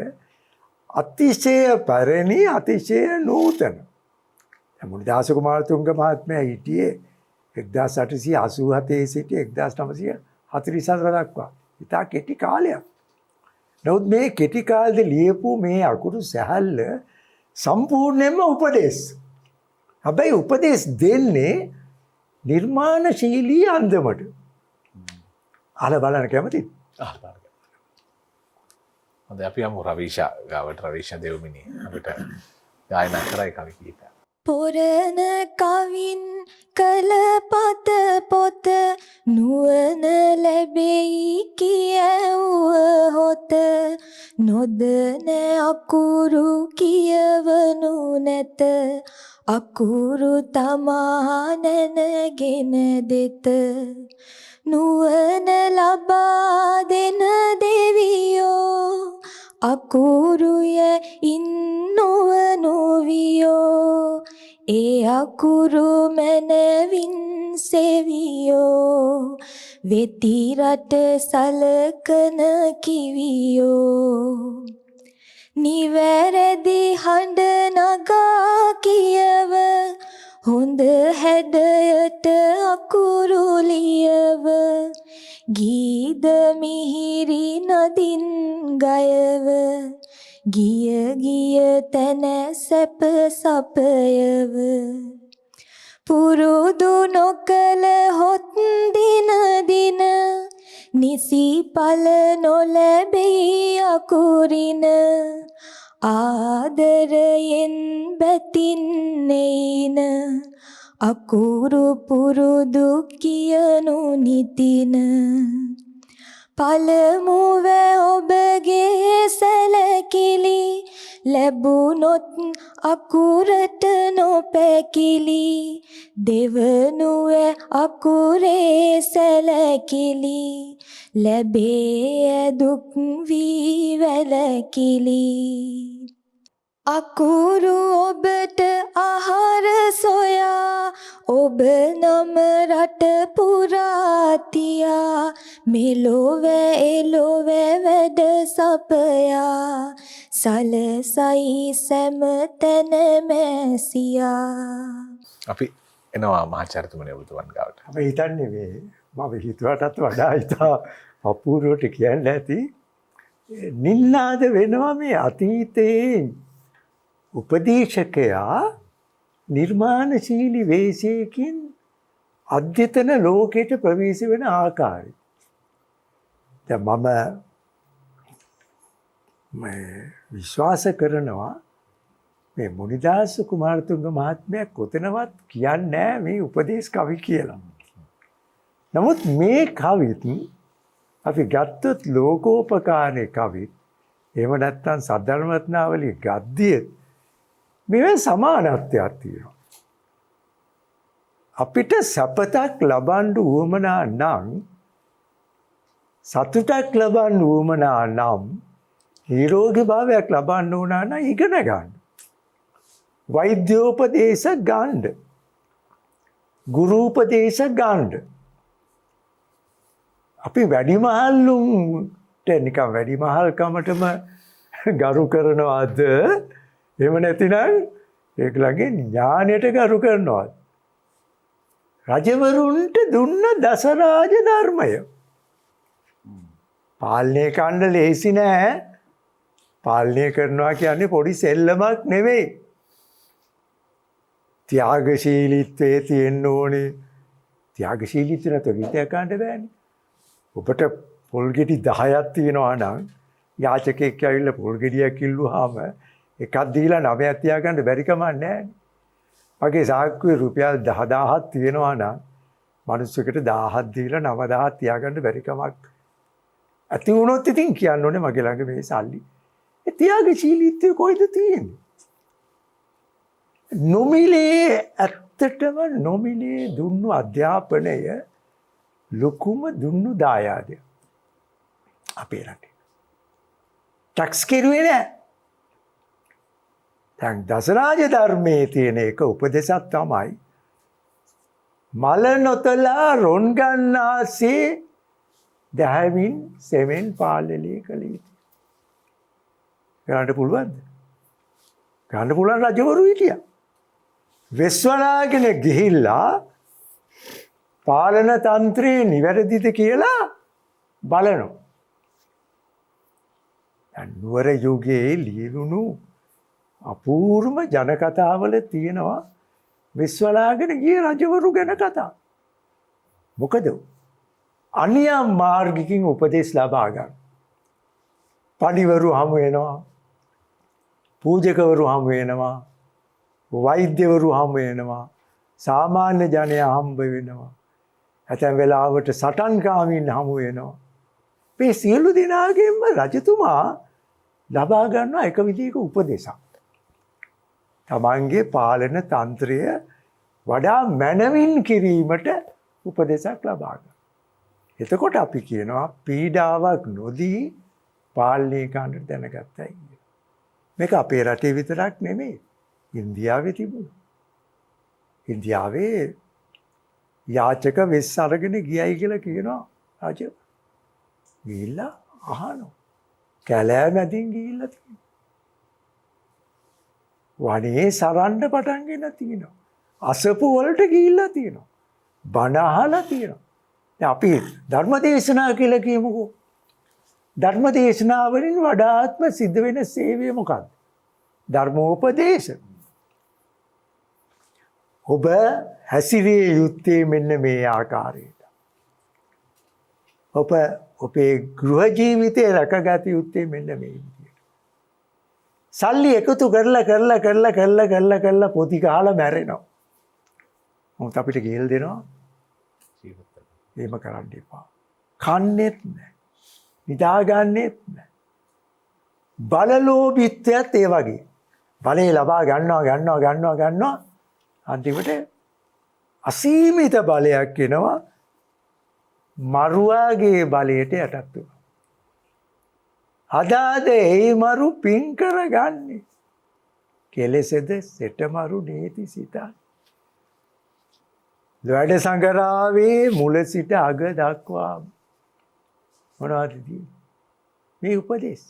අතිශය පැරණි අතිශය නූතන මුනිදාස කුමාරතුංග මහත්මයා හිටියේ 1887 සිට 1944 දක්වා. ඉතා කෙටි කාලයක්. නමුත් මේ කෙටි කාලෙදී ලියපු මේ අකුරු සැහැල්ල සම්පූර්ණයෙන්ම උපදේශ. හැබැයි උපදේශ දෙන්නේ නිර්මාණශීලී අන්දමට. අහලා බලන්න කැමතිද? හොඳ අපි යමු රවීෂා ගාවට. රවීෂා දෙව්මිනි අපිට ගායනා කරයි කවි කීපයක්. පොරණ කවින් කළ පත පොත නුවණ ලැබෙයි කියවුවහොත නොදන අකුරු කියවනු නැත අකුරු තමා නැනගෙන දෙත නුවණ ලබා දෙන දෙවියෝ අකුරුය ඉන්නවනු වියෝ ඒ අකුරු මනවින් සෙවියෝ වෙති රට සලකන කිවියෝ නිවැරදි හඬ නගා කියව හොඳ හැඩයට අකුරු ලියව ගීද මිහිරි නදින් ගයව ගිය ගිය තැන සැප සපයව පුරුදු නොකළ හොත් දින දින නිසි පල නොලැබෙයි අකුරින ආදරයෙන් බැතින්නේන අකුරු පුරුදු කියනු නිතින පළමුව ඔබගේ සැලකිලි ලැබුණොත් අකුරට නොපැකිලි දෙවනුව අකුරේ සැලකිලි ලැබේ දුක් වී වැළකිලි අකුරු ඔබට ආහාර සොයා ඔබ නම රට පුරා තියා මෙලොව එලොව වැඩ සපයා සලසයි සෑම තැනම සියා. අපි එනවා මහාචාර්යතුමනි ඔබතුමන් ගාවට. මම හිතන්නේ මේ මම හිතුවටත් වඩා ඉතා අපූර්වට කියන්න ඇති නින්නාද වෙනවා මේ අතීතයේ උපදේශකයා නිර්මාණශීලී වේශයකින් අධ්‍යතන ලෝකයට ප්‍රවේශ වෙන ආකාරය. දැන් මම විශ්වාස කරනවා මේ මුනිදාස කුමාරතුංග මහත්මයා කොතනවත් කියන්නේ නැහැ මේ උපදේශ කවි කියලා. නමුත් මේ කවිත් අපි ගත්තොත් ලෝකෝපකාරී කවිත් එහෙම නැත්නම් සද්ධර්මරත්නාවලී ගද්දියත් මේ සමානත්වයක් තියෙනවා. අපිට සපතක් ලබන්න උවමනා නම් සතුටක් ලබන්න උවමනා නම් නිරෝගී භාවයක් ලබන්න ඕන නම් ඉගෙන ගන්න. වෛද්‍යෝපදේශ ගන්න. ගුරුපදේශ ගන්න. අපි වැඩිමහල්ලුන්ට නිකන් වැඩිමහල්කමටම ගරු කරනවාද? එහෙම නැතිනම් ඒගොල්ලන්ගේ ඥාණයට ගරු කරනවාද? රජවරුන්ට දුන්න දසරාජ ධර්මය. පාලනය කරන්න ලේසි නෑ. පාලනය කරනවා කියන්නේ පොඩි සෙල්ලමක් නෙවෙයි. ත්‍යාගශීලීත්වයේ තියෙන්න ඕනේ. ත්‍යාගශීලීත්වය නැතුව ගීතයක් ගන්න බෑනේ. ඔබට පොල් ගෙඩි 10ක් තියෙනවා නම් යාචකෙක් ඇවිල්ලා පොල් ගෙඩියක් ඉල්ලුවාම එකක් දීලා 9ක් තියාගන්න බැරි කමක් නැහැ. මගේ සාක්කුවේ රුපියල් 10000ක් තියෙනවා නම් මිනිස්සුකට 1000ක් දීලා 9000ක් තියාගන්න බැරි කමක් ඇති වුණොත් ඉතින් කියන්න ඕනේ මගේ ළඟ මේ සල්ලි. ඒ ත්‍යාගශීලීත්වය කොයිද තියෙන්නේ? නොමිලේ ඇත්තටම නොමිලේ දුන්නු අධ්‍යාපනය ලොකුම දුන්නු දායාදය අපේ රටේ. ටැක්ස් කෙරුවේ නැහැ. දැන් දසරාජ ධර්මයේ තියෙන එක උපදේශයක් තමයි මල නොතලා රොන් ගන්නාසේ දැහැමින් සෙමෙන් පාලලී කළ යුතුයි. ගන්න පුළුවන්ද? ගන්න පුළුවන් රජවරු හිටියා. වෙස්වලාගෙන ගිහිල්ලා පාලන තන්ත්‍රයේ නිවැරදිද කියලා බලනවා. නුවර යුගයේ ලියලුණු අපූර්ව ජනකතාවල තියෙනවා වෙස්වලාගෙන ගිය රජවරු ගැන කතා. මොකද අනියම් මාර්ගිකින් උපදෙස් ලබා ගන්න. පඬිවරු හමු වෙනවා. පූජකවරු හමු වෙනවා. වෛද්‍යවරු හමු වෙනවා. සාමාන්‍ය ජනයා හම්බ වෙනවා. ඇතැම් වෙලාවට සටන්කාමීන් හමු වෙනවා. මේ සියලු දෙනාගෙන්ම රජතුමා ලබා ගන්නවා එක විදිහක උපදේශක්. තමන්ගේ පාලන තන්ත්‍රය වඩා මැනවින් කිරීමට උපදේශක් ලබා ගන්න. එතකොට අපි කියනවා පීඩාවක් නොදී පාලනය කරන්න දැනගත්තයි. මේක අපේ රටේ විතරක් නෙමෙයි. ඉන්දියාවේ තිබුණා. ඉන්දියාවේ යාචක වෙස් අරගෙන ගියයි කියලා කියනවා රජ. ගිහිල්ලා අහනවා. කැලෑ මැදින් ගිහිල්ලා තියෙනවා. වනේ සරන්න පටන්ගෙන තියෙනවා. අසපු වලට ගිහිල්ලා තියෙනවා. බණ අහලා තියෙනවා. දැන් අපි ධර්ම දේශනා කියලා කියමුකෝ. ධර්ම දේශනාවලින් වඩාත්ම සිද්ධ වෙන සේවය මොකක්ද? ධර්මෝපදේශ. ඔබ හැසිරිය යුත්තේ මෙන්න මේ ආකාරයට. ඔබේ ගෘහ ජීවිතය රැකගත යුත්තේ මෙන්න මේ විදියට. සල්ලි එකතු කරලා පොති ගහලා මැරෙනවා. මොකද අපිට ගෙල් දෙනවා. එහෙම කරන්න එපා. කන්නේත් නැහැ. නිදාගන්නෙත් නැහැ. බලලෝභීත්වයත් ඒ වගේ. බලේ ලබා ගන්නවා. අන්තිමට අසීමිත බලයක් එනවා. මරුවාගේ බලයට යටත් වෙනවා. අදාද ඒ මරු පින් කරගන්නේ. කෙලෙසද සෙටමරු නේති සිතා. වැඩ සංගරාවේ මුල සිට අග දක්වා මොනවද තියෙන්නේ? මේ උපදේශ.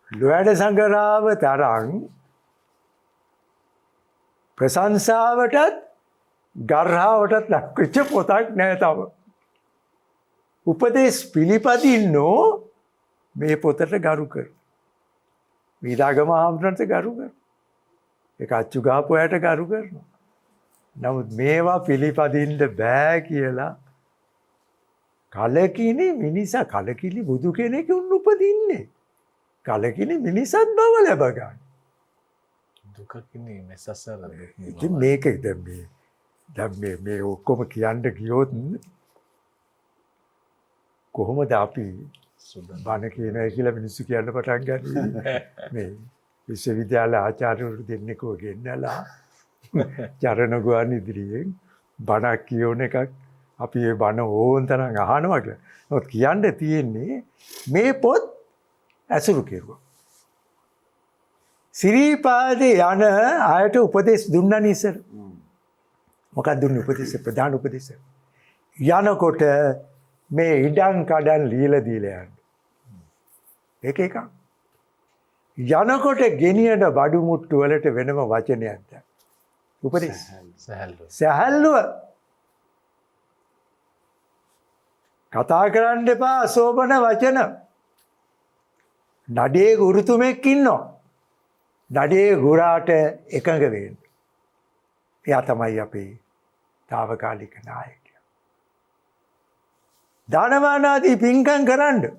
වැඩ සංගරාව තරම් ප්‍රශංසාවටත් ගර්හාවටත් ලක්වෙච්ච පොතක් නෑ තව. උපදේශ පිළිපදින්නෝ මේ පොතට ගරු කර. විරාගම හාමුදුරන්ට ගරු කර. ඒක අච්චු ගාපු අයට ගරු කරනවා. නමුත් මේවා පිළිපදින්න බෑ කියලා කලකිනි මිනිසා කලකිලි බුදු කෙනෙකුන් උපදින්නේ. කලකිනි මිනිසත් බව ලැබ ගන්න. දුකකිනේ මේ සසර ඉතින් මේක දැන් මේ ඔක්කොම කියන්න ගියොත් කොහොමද අපි බණ කියනවා කියලා මිනිස්සු කියන්න පටන් ගන්නේ? මේ විශ්වවිද්‍යාල ආචාර්යවරු දෙන්නෙක්ව ගෙන්නලා චරණ ගුවන් ඉදිරියෙන් බණක් කියවන එකක් අපි ඒ බණ ඕන තරම් අහනවා කියලා. නමුත් කියන්න තියෙන්නේ මේ පොත් ඇසුරු කෙරුවා. සිරිපාදේ යන අයට උපදේශ දුන්නා නිසර. මොකක්ද දුන්නේ උපදේශ? ප්‍රධාන උපදේශ. යනකොට මේ ඉඩම් කඩම් লীලා දීලා යන්න. ඒක එකක්. යනකොට ගෙනියන බඩු මුට්ටු වලට වෙනම වචනයක් දැන්. උපදේශ. සැහැල්ලුව. කතා කරන්න එපා සෝබන වචන. නඩේ ගුරුතුමෙක් ඉන්නවා. නඩේ ගුරාට එකඟ වෙන්න. එයා තමයි අපේ తాවකාලික නායකයා. දානමානාදී පින්කම් කරන්න.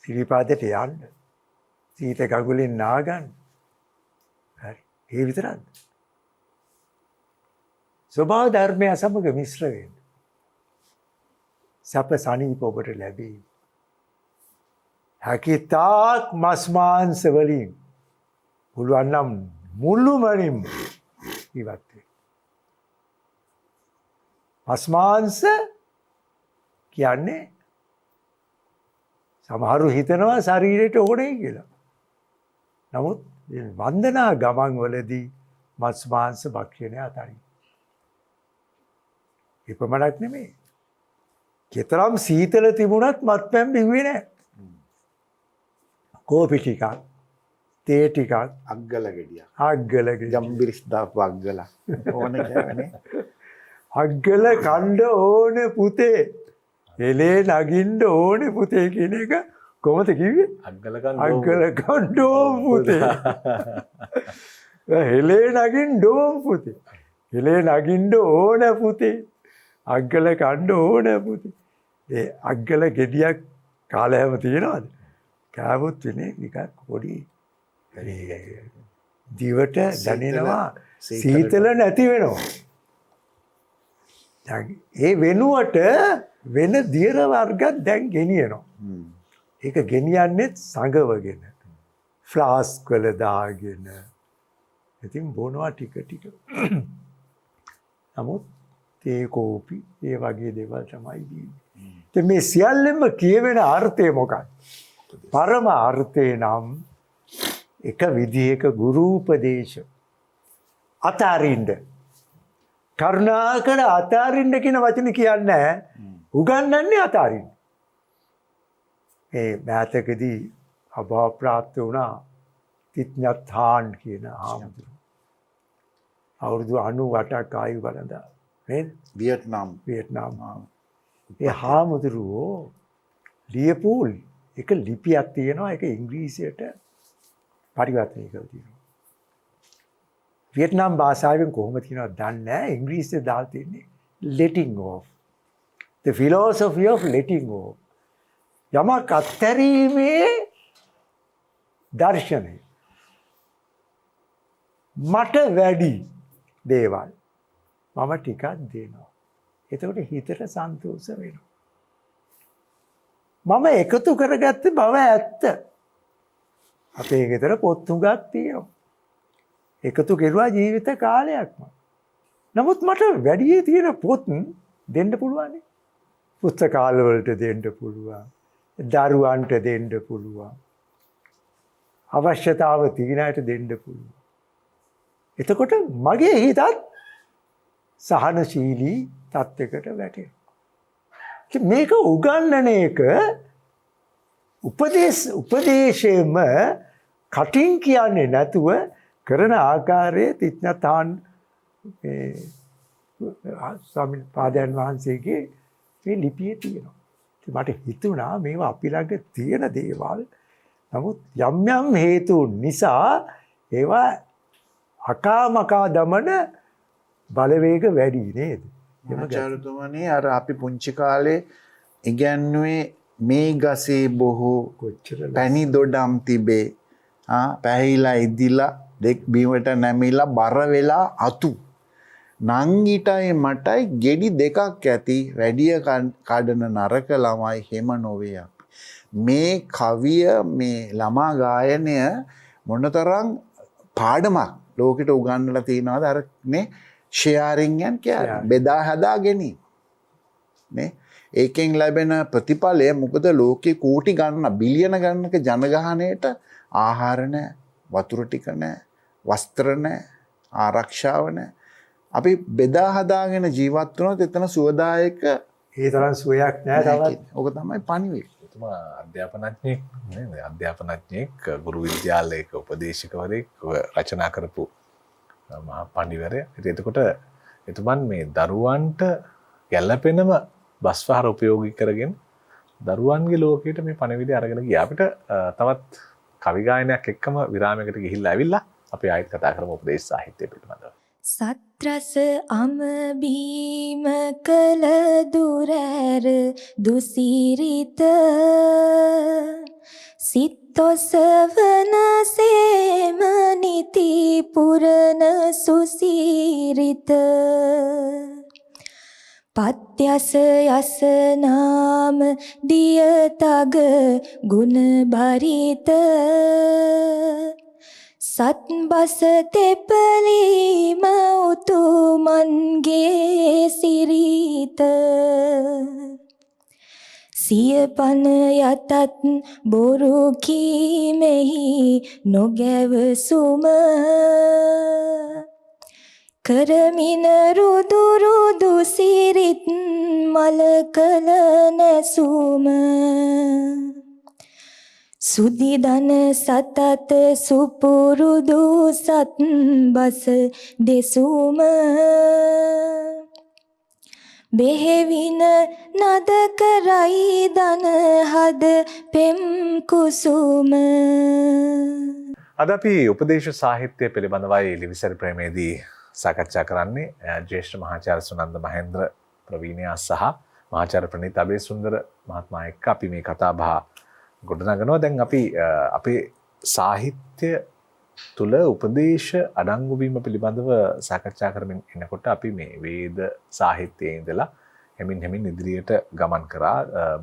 සිරිපාදයට යන්න. සීත ගගුලෙන් නාගන්න. හරි. ඒ විතරක්ද? ස්වභාව ධර්මය සමග මිශ්‍ර වෙන්න. සැප සනීප ඔබට ලැබේ. හැකිතාක් මස් මාංශ වලින් පුළුවන් නම් මුළුමනින්ම ඉවත් වෙන්න. මස් මාංශ කියන්නේ සමහරු හිතනවා ශරීරයට ඕනේ කියලා. නමුත් වන්දනා ගමන් වලදී මස් මාංශ භක්ෂණය අතරින්. එපමණක් නෙමෙයි. කෙතරම් සීතල තිබුණත් මත්පැන් බිව්වේ නැහැ. කෝපි ටිකක් තේ ටිකක් අග්ගල ගෙඩිය. අග්ගල ගෙඩිය. ජම්බිරිස් දාපු අග්ගල. ඕන කෑවනේ. අග්ගල කණ්ඩ ඕන පුතේ. එලේ නගින්න ඕන පුතේ කියන එක කොහොමද කිව්වේ? අග්ගල කණ්ඩ ඕන පුතේ. එලේ නගින්න ඕන පුතේ. එලේ නගින්න ඕන පුතේ. අග්ගල කණ්ඩ ඕන පුතේ. ඒ අග්ගල ගෙඩියක් කාලයම තියනවාද? කෑවොත් වෙන්නේ නිකන් පොඩි දිවට දැනෙනවා සීතල නැති වෙනවා. ඒ වෙනුවට වෙන දියර වර්ගයක් දැන් ගෙනියනවා. ඒක ගෙනියන්නේ සංගවගෙන ෆ්ලාස්ක් වල දාගෙන. ඉතින් බොනවා ටික ටික. නමුත් තේ කෝපි ඒ වගේ දේවල් තමයි දීන්නේ. ඉතින් මේ සියල්ලෙම කියවෙන අර්ථය මොකක්ද? පරම අර්ථය නම් එක විදිහක ගුරු උපදේශ අතාරින්න. කරුණාකර අතාරින්න කියන වචන කියන්නේ උගන්වන්නේ අතාරින්න. මේ මෑතකදී අභාව ප්‍රාප්ත වුණා තිත්ඤ්ඤාථාන් කියන ආමුදුරු. අවුරුදු 98ක් ආයු බලඳා නේද? වියට්නාම්. ඒ හාමුදුරුවෝ ලියපු එක ලිපියක් තියෙනවා. ඒක ඉංග්‍රීසියට පරිවර්තනය කරලා තියෙනවා. වියට්නාම් භාෂාවෙන් කොහොමද කියනවද දන්නේ නැහැ. ඉංග්‍රීසියෙන් දාලා තියෙන්නේ letting off. The philosophy of letting off. යමක් අත්හැරීමේ දර්ශනය. මට වැඩි දේවල් මම ටිකක් දෙනවා. එතකොට හිතට සන්තෝෂ වෙනවා. මම එකතු කරගත්ත බව ඇත්ත. අපේ ගෙදර පොත් හුඟක් තියෙනවා. එකතු කෙරුවා ජීවිත කාලයක්ම. නමුත් මට වැඩි තියෙන පොත් දෙන්න පුළුවන්. පුස්තකාල වලට දෙන්න පුළුවන්. දරුවන්ට දෙන්න පුළුවන්. අවශ්‍යතාව තියෙන අයට දෙන්න පුළුවන්. එතකොට මගේ හිතත් සහනශීලී තත්යකට වැටෙනවා. මේක උගන්වන එක උපදේශයෙන්ම කටින් කියන්නේ නැතුව කරන ආකාරයේ තිත්ඤ්ඤාථාන් ස්වාමීන් පාදයන් වහන්සේගේ මේ ලිපියේ තියෙනවා. මට හිතුණා මේවා අපි ළඟ තියෙන දේවල්. නමුත් යම් යම් හේතුන් නිසා ඒවා අකාමකා දමන බලවේග වැඩි නේද? මහාචාර්යතුමනි අර අපි පුංචි කාලේ ඉගැන්නුවේ මේ ගසේ බොහෝ පැණි දොඩම් තිබේ. පැහිලා ඉදිලා දෙක් බිමට නැමිලා බර වෙලා අතු. නංගිටයි මටයි ගෙඩි දෙකක් ඇති වැඩිය කඩන නරක ළමයි හෙම නොවේ. මේ කවිය මේ ළමා ගායනය මොනතරම් පාඩමක් ලෝකෙට උගන්වලා තියෙනවද? අර නේ ෂෙයාරින් කියන්නේ බෙදා හදා ගැනීම. නේ ඒකෙන් ලැබෙන ප්‍රතිඵලය මොකද? ලෝකේ කෝටි ගණන බිලියන ගණනක ජනගහනයට ආහාර නැහැ, වතුර ටික නැහැ, වස්ත්‍ර නැහැ, ආරක්ෂාව නැහැ. අපි බෙදා හදාගෙන ජීවත් වුණොත් එතන සුවදායක ඒ තරම් සුවයක් නැහැ තවත්. ඕක තමයි පණිවිඩය. එතුමා අධ්‍යාපනඥයෙක් නේද? අධ්‍යාපනඥයෙක්, ගුරු විද්‍යාලයක උපදේශකවරයෙක් රචනා කරපු මහා පඬිවරයා. එතකොට එතුමන් මේ දරුවන්ට ගැළපෙනම බස්වහර උපයෝගී කරගෙන දරුවන්ගේ ලෝකයට මේ පණිවිඩය අරගෙන ගියා. අපිට තවත් කවි ගායනයක් එක්කම විරාමයකට ගිහිල්ලා ඇවිල්ලා අපි ආයෙත් කතා කරමු උපදේශ සාහිත්‍ය පිළිබඳව. සත්‍රස අමබීම කළ දුරැර දුසිරිත සිත්තොසවන සේම නිති පුරණ සුසිරිත පත්‍යස යස නාම දිය තග ගුණ බරිත සත්බස තෙපලීම උතුමන්ගේ සිරිත සිය පන යතත් බොරු කීමෙහි නොගැවසුම කරමින රුදු රුදු සිරිත් මල කළ නැසුම සුදිදන සතත සුපුරුදු සත් බස දෙසුම බෙහෙවින නද කරයි දන හද පෙම් කුසුම. අද අපි උපදේශ සාහිත්‍ය පිළිබඳවයි ලිවිසරි ප්‍රේමේදී සාකච්ඡා කරන්නේ. ජ්‍යෙෂ්ඨ මහාචාර්ය සුනන්ද මහේන්ද්‍ර ප්‍රවීණයා සහ මහාචාර්ය ප්‍රණීත අබේසුන්දර මහත්මයා එක්ක අපි මේ කතා බහ ගොඩනගනවා. දැන් අපි අපේ සාහිත්‍ය තුල උපදේශ අඩංගු වීම පිළිබඳව සාකච්ඡා කරමින් එනකොට අපි මේ වේද සාහිත්‍යයේ ඉඳලා හැමින් ඉදිරියට ගමන් කරා.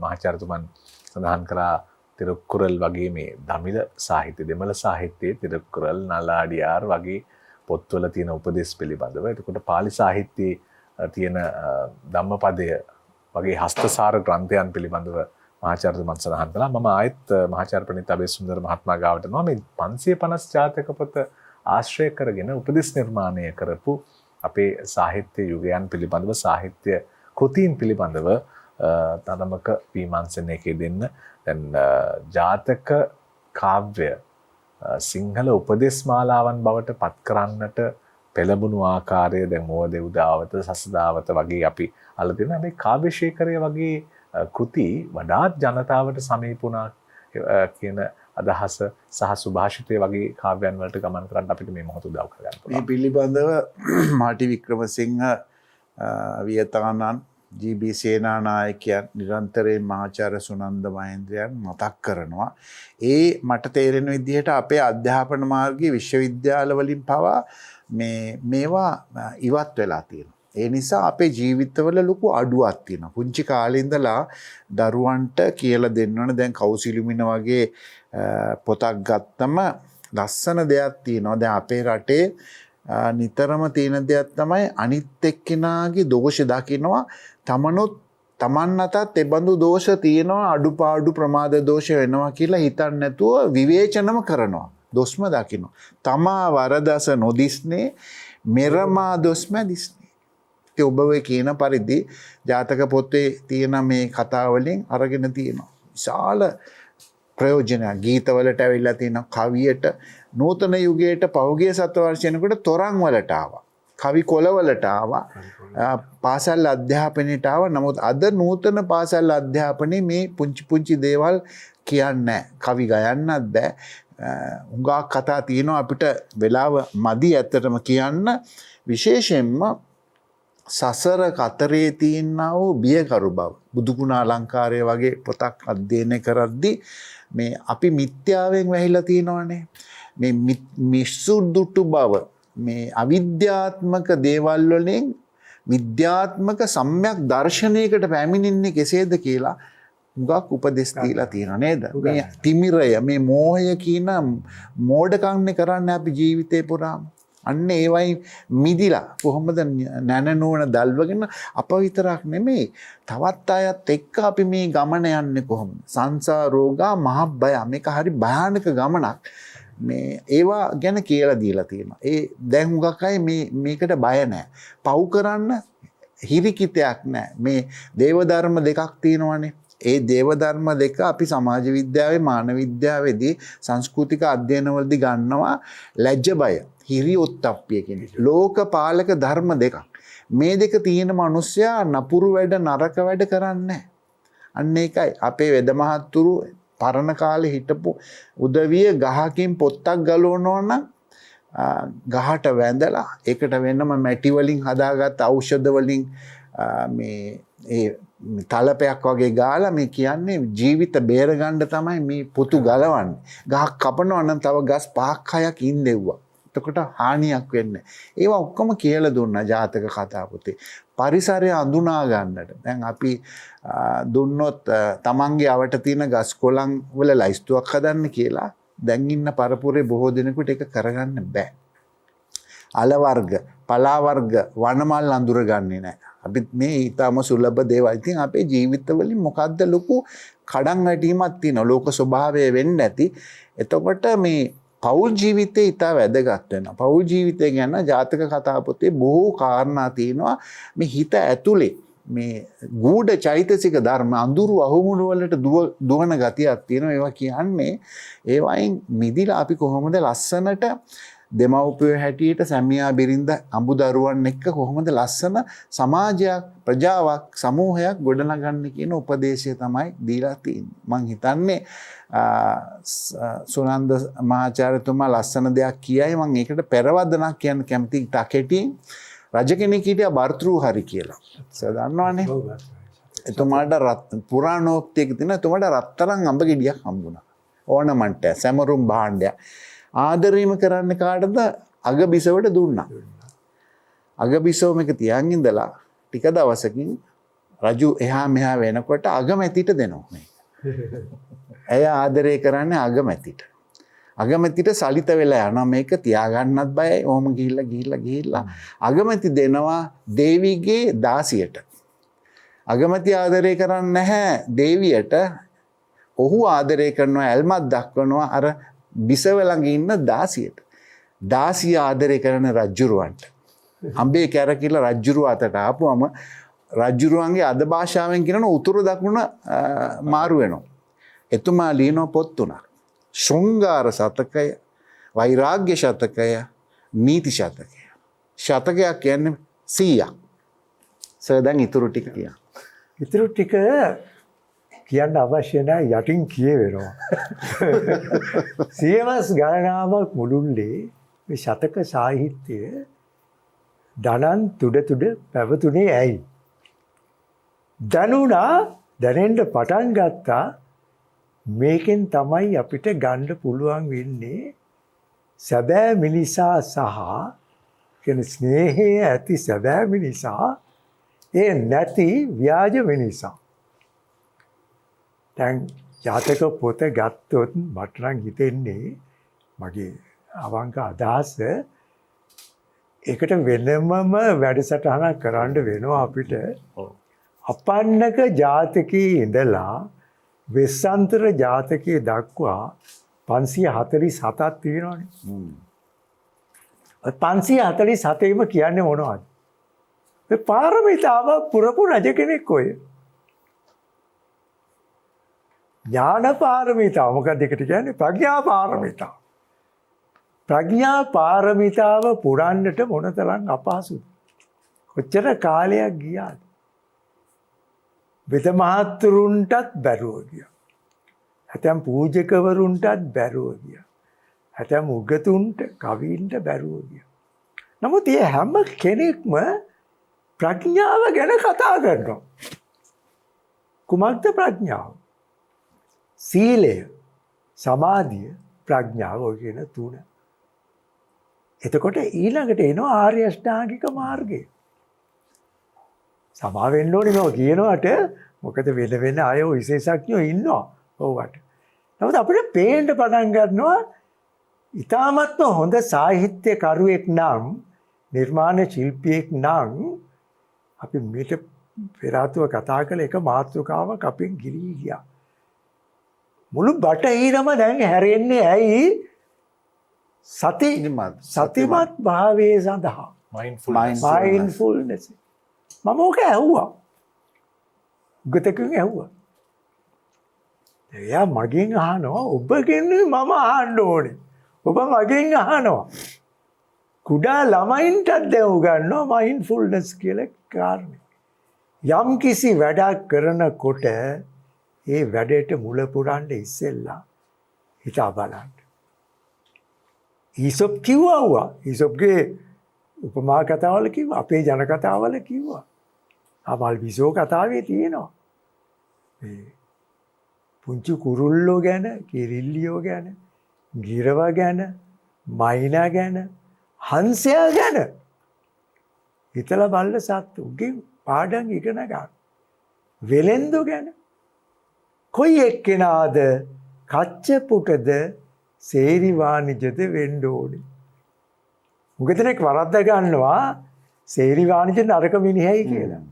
මහාචාර්යතුමන් සඳහන් කරා තිරුක්කුරල් වගේ මේ දමිළ සාහිත්‍ය, දෙමළ සාහිත්‍යයේ තිරුක්කුරල්, නලාඩියාර් වගේ පොත්වල තියෙන උපදේශ පිළිබඳව. එතකොට පාලි සාහිත්‍යයේ තියෙන ධම්මපදය වගේ හස්තසාර ග්‍රන්ථයන් පිළිබඳව මහාචාර්යතුමන් සඳහන් කළා. මම ආයෙත් මහාචාර්ය ප්‍රණීත අබේසුන්දර මහත්මයා ගාවට යනවා. මේ 550 ජාතක පොත ආශ්‍රය කරගෙන උපදේශ නිර්මාණය කරපු අපේ සාහිත්‍ය යුගයන් පිළිබඳව, සාහිත්‍ය කෘතීන් පිළිබඳව තරමක විමර්ශනයක දෙන්න. දැන් ජාතක කාව්‍ය සිංහල උපදේශ මාලාවන් බවට පත් කරන්නට පෙළඹුණු ආකාරය දැන් මෝදෙව් දාවත, සසදාවත වගේ අපි අල්ල දෙන මේ කාව්‍ය ශේඛරය වගේ කෘති වඩාත් ජනතාවට සමීප වුණා කියන අදහස සහ සුභාෂිතය වගේ කාව්‍යයන් වලට ගමන් කරන්න අපිට මේ මොහොත උදව් කරගන්න පුළුවන්. මේ පිළිබඳව මාටි වික්‍රමසිංහ වියතානන් ජී.බී. සේනානායකයන් නිරන්තරයෙන් මහාචාර්ය සුනන්ද මහේන්ද්‍රයන් මතක් කරනවා. ඒ මට තේරෙන විදිහට අපේ අධ්‍යාපන මාර්ගයේ විශ්වවිද්‍යාල වලින් පවා මේවා ඉවත් වෙලා තියෙනවා. ඒ නිසා අපේ ජීවිතවල ලොකු අඩුවක් තියෙනවා. පුංචි කාලේ ඉඳලා දරුවන්ට කියලා දෙන්න ඕන. දැන් කෞසිලිමින වගේ පොතක් ගත්තම ලස්සන දෙයක් තියෙනවා. දැන් අපේ රටේ නිතරම තියෙන දෙයක් තමයි අනිත් එක්කෙනාගේ දෝෂ දකිනවා. තමන් අතත් ඒ බඳු දෝෂ තියෙනවා, අඩුපාඩු ප්‍රමාද දෝෂ වෙනවා කියලා හිතන්නේ නැතුව විවේචනම කරනවා. දොස්ම දකිනවා. තමා වරදස නොදිස්නේ මෙරමා දොස්ම දිස්නේ. ඔබ ඔය කියන පරිදි ජාතක පොතේ තියෙන මේ කතා වලින් අරගෙන තියෙනවා විශාල ප්‍රයෝජනයක්. ගීතවලට ඇවිල්ලා තියෙනවා, කවියට, නූතන යුගයට පහුගිය සතවර්ෂයකට තොරන් වලට ආවා, කවි කොළවලට ආවා, පාසල් අධ්‍යාපනයට ආවා. නමුත් අද නූතන පාසල් අධ්‍යාපනයේ මේ පුංචි දේවල් කියන්නේ නැහැ. කවි ගයන්නත් බෑ. හුඟක් කතා තියෙනවා, අපිට වෙලාව මදි ඇත්තටම කියන්න. විශේෂයෙන්ම සසර කතරේ තියෙනා වූ බියකරු බව, බුදුගුණ අලංකාරය වගේ පොතක් අධ්‍යයනය කරද්දී මේ අපි මිත්‍යාවෙන් වැහිලා තියෙනවානේ. මේ මිසුදුටු බව, මේ අවිද්‍යාත්මක දේවල් වලින් විද්‍යාත්මක සම්‍යක් දර්ශනයකට පැමිණෙන්නේ කෙසේද කියලා මුගක් උපදෙස් දීලා තියෙනවා නේද? මේ තිමිරය, මේ මෝහය කියන මෝඩකම්නේ කරන්නේ අපි ජීවිතේ පුරාම. අන්න ඒවයි මිදිලා කොහොමද නැනනෝන දල්වගෙන අප විතරක් නෙමෙයි තවත් අයත් එක්ක අපි මේ ගමන යන්නේ කොහොමද? සංසාරෝගා මහබ්බය, මේක හරි භයානක ගමනක්. මේ ඒවා ගැන කියලා දීලා තියෙනවා. ඒ දැන් හුඟක් අය මේකට බය නැහැ. පව් කරන්න හිරිකිතයක් නැහැ. මේ දේව ධර්ම දෙකක් තියෙනවානේ. ඒ දේව ධර්ම දෙක අපි සමාජ විද්‍යාවේ, මානව විද්‍යාවේදී, සංස්කෘතික අධ්‍යයනවලදී ගන්නවා ලැජ්ජ බය, හිරි උත්ප්පිය කියන ලෝකපාලක ධර්ම දෙකක්. මේ දෙක තියෙන මිනිස්සයා නපුරු වැඩ, නරක වැඩ කරන්නේ නැහැ. අන්න ඒකයි අපේ වෙද මහත්තුරු පරණ කාලේ හිටපු උදවිය ගහකින් පොත්තක් ගලවනවා නම් ගහට වැඳලා ඒකට වෙනම මැටි වලින් හදාගත් ඖෂධ වලින් මේ ඒ තලපයක් වගේ ගාලා මේ කියන්නේ ජීවිත බේරගන්න තමයි මේ පොතු ගලවන්නේ. ගහක් කපනවා නම් තව ගස් 5ක් 6ක් ඉන්දෙව්වා. එතකොට හානියක් වෙන්නේ. ඒවා ඔක්කොම කියලා දුන්නා ජාතක කතා පොතේ. පරිසරය අඳුනා ගන්නට. දැන් අපි දුන්නොත් තමන්ගේ අවට තියෙන ගස් කොළන් වල ලයිස්තුවක් හදන්න කියලා දැන් ඉන්න පරපුරේ බොහෝ දෙනෙකුට ඒක කරගන්න බෑ. අල වර්ග, පලා වර්ග, වනමල් අඳුරගන්නේ නැහැ. අපි මේ ඊටම සුලභ දේවල්. ඉතින් අපේ ජීවිතවලින් මොකද්ද ලොකු කඩන් වැටීමක් තියෙනවා. ලෝක ස්වභාවය වෙන්න ඇති. එතකොට මේ පෞල් ජීවිතේ ඉතා වැදගත් වෙනවා. පෞල් ජීවිතය ගැන ජාතක කතා පොතේ බොහෝ කාරණා තියෙනවා. මේ හිත ඇතුලේ මේ ගූඪ චෛතසික ධර්ම අඳුරු අහුමුණු වලට දුවන ගතියක් තියෙනවා. ඒවා කියන්නේ ඒවයින් මිදිලා අපි කොහොමද ලස්සනට දෙමව්පියෝ හැටියට සැමියා බිරිඳ අඹදරුවන් එක්ක කොහොමද ලස්සන සමාජයක් ප්‍රජාවක් සමූහයක් ගොඩනගන්නේ කියන උපදේශය තමයි දීලා තියෙන්නේ. මං හිතන්නේ සුනන්ද මහාචාර්යතුමා ලස්සන දෙයක් කියයි. මං ඒකට පෙරවදනක් කියන්න කැමති ටකෙටින් රජ කෙනෙක් හිටියා බර්තෘ හරි කියලා. දන්නවනේ. එතුමාට පුරාණෝක්තියක තියෙන එතුමාට රත්තරන් අඹ ගෙඩියක් හම්බුණා. ඕනමන්ට් සැමරුම් භාණ්ඩයක්. ආදරේම කරන්න කාටද අගබිසවට දුන්නා. අගබිසව මේක තියන් ඉඳලා ටික දවසකින් රජු එහා මෙහා වෙනකොට අගමැතිට දෙනවා මේක. ඇය ආදරය කරන්නේ අගමැතිට. අගමැතිට සලිත වෙලා යනවා මේක තියාගන්නත් බයයි. ඔහොම ගිහිල්ලා අගමැති දෙනවා දේවිගේ දාසියට. අගමැති ආදරය කරන්නේ නැහැ දේවියට. ඔහු ආදරය කරනවා ඇල්මත් දක්වනවා අර බිසව ළඟ ඉන්න දාසියට. දාසිය ආදරය කරන රජ්ජුරුවන්ට. අඹේ කැරකිලා රජ්ජුරුව අතට ආපුවම රජ්ජුරුවන්ගේ අද භාෂාවෙන් කියනවා උතුරු දකුණ මාරු වෙනවා. එතුමා ලියන පොත් තුනක්. ශෘංගාර ශතකය, වෛරාග්‍ය ශතකය, නීති ශතකය. ශතකයක් කියන්නේ 100ක්. දැන් ඉතුරු ටික කියන්න. ඉතුරු ටික කියන්න අවශ්‍ය නැහැ යටින් කියවෙනවා. සියවස් ගණනාවක් මුළුල්ලේ මේ ශතක සාහිත්‍යය දනන් තුඩ පැවතුනේ ඇයි? දැනෙන්න පටන් ගත්තා මේකෙන් තමයි අපිට ගන්න පුළුවන් වෙන්නේ සැබෑ මිනිසා සහ කියන ස්නේහය ඇති සැබෑ මිනිසා ඒ නැති ව්‍යාජ මිනිසා. දැන් ජාතක පොත ගත්තොත් මට නම් හිතෙන්නේ මගේ අවංක අදහස ඒකට වෙනමම වැඩසටහනක් කරන්න වෙනවා අපිට. අපන්නක ජාතකයේ ඉඳලා වෙස්සන්තර ජාතකයේ දක්වා 547ක් තියෙනවානේ. 547ෙම කියන්නේ මොනවද? ඒ පාරමිතාව පුරපු රජ කෙනෙක් ඔය. ඥාන පාරමිතාව මොකක්ද ඒකට කියන්නේ? ප්‍රඥා පාරමිතාව. ප්‍රඥා පාරමිතාව පුරන්නට මොනතරම් අපහසුද? කොච්චර කාලයක් ගියාද? වෙද මහත්තුරුන්ටත් බැරුව ගියා. ඇතැම් පූජකවරුන්ටත් බැරුව ගියා. ඇතැම් උගතුන්ට කවීන්ට බැරුව ගියා. නමුත් මේ හැම කෙනෙක්ම ප්‍රඥාව ගැන කතා කරනවා. කුමක්ද ප්‍රඥාව? සීලය, සමාධිය, ප්‍රඥාව ඔය කියන තුන. එතකොට ඊළඟට එනවා ආර්ය අෂ්ටාංගික මාර්ගය. සමා වෙන්න ඕනේ නෝ කියනවට මොකද වෙන අය විශේෂඥයෝ ඉන්නවා ඔවට. නමුත් අපිට පේන්න පටන් ගන්නවා ඊ타මත්ම හොඳ සාහිත්‍ය කරුවෙක් නම් නිර්මාණ ශිල්පියෙක් නම් අපි මේක පෙරාතුව කතා කළ එක මාතෘකාවක් අපෙන් ගිලී ගියා. මුළු බටහිරම දැන් හැරෙන්නේ ඇයි? සතිමත් භාවයේ සඳහා. mindfulness. මම ඕක ඇහුවා. උගතකින් ඇහුවා. එයා මගෙන් අහනවා ඔබගෙන් මම අහන්න ඕනේ. ඔබ මගෙන් අහනවා. කුඩා ළමයින්ටත් දැන් උගන්වනවා mindfulness කියලා කාරණේ. යම් කිසි වැඩක් කරනකොට ඒ වැඩේට මුල පුරන්න ඉස්සෙල්ලා හිතා බලන්න. ඊසොප් කිව්වා. ඊසොප්ගේ උපමා කතාවල කිව්වා. අපේ ජන කතාවල කිව්වා. ආවල් විසෝ කතාවේ තියෙනවා. මේ පුංචි කුරුල්ලෝ ගැන, කිරිල්ලියෝ ගැන, ගිරව ගැන, මයිනා ගැන, හංසයා ගැන හිතලා බලලා සත්තුගේ පාඩම් ඉගෙන ගන්න. වෙලෙන්දු ගැන කොයි එක්කෙනාද කච්චපුටද සේරි වාණිජද වෙන්න ඕනේ. මුගතෙනෙක් වරද්ද ගන්නවා සේරි වාණිජ නරක මිනිහයි කියලා.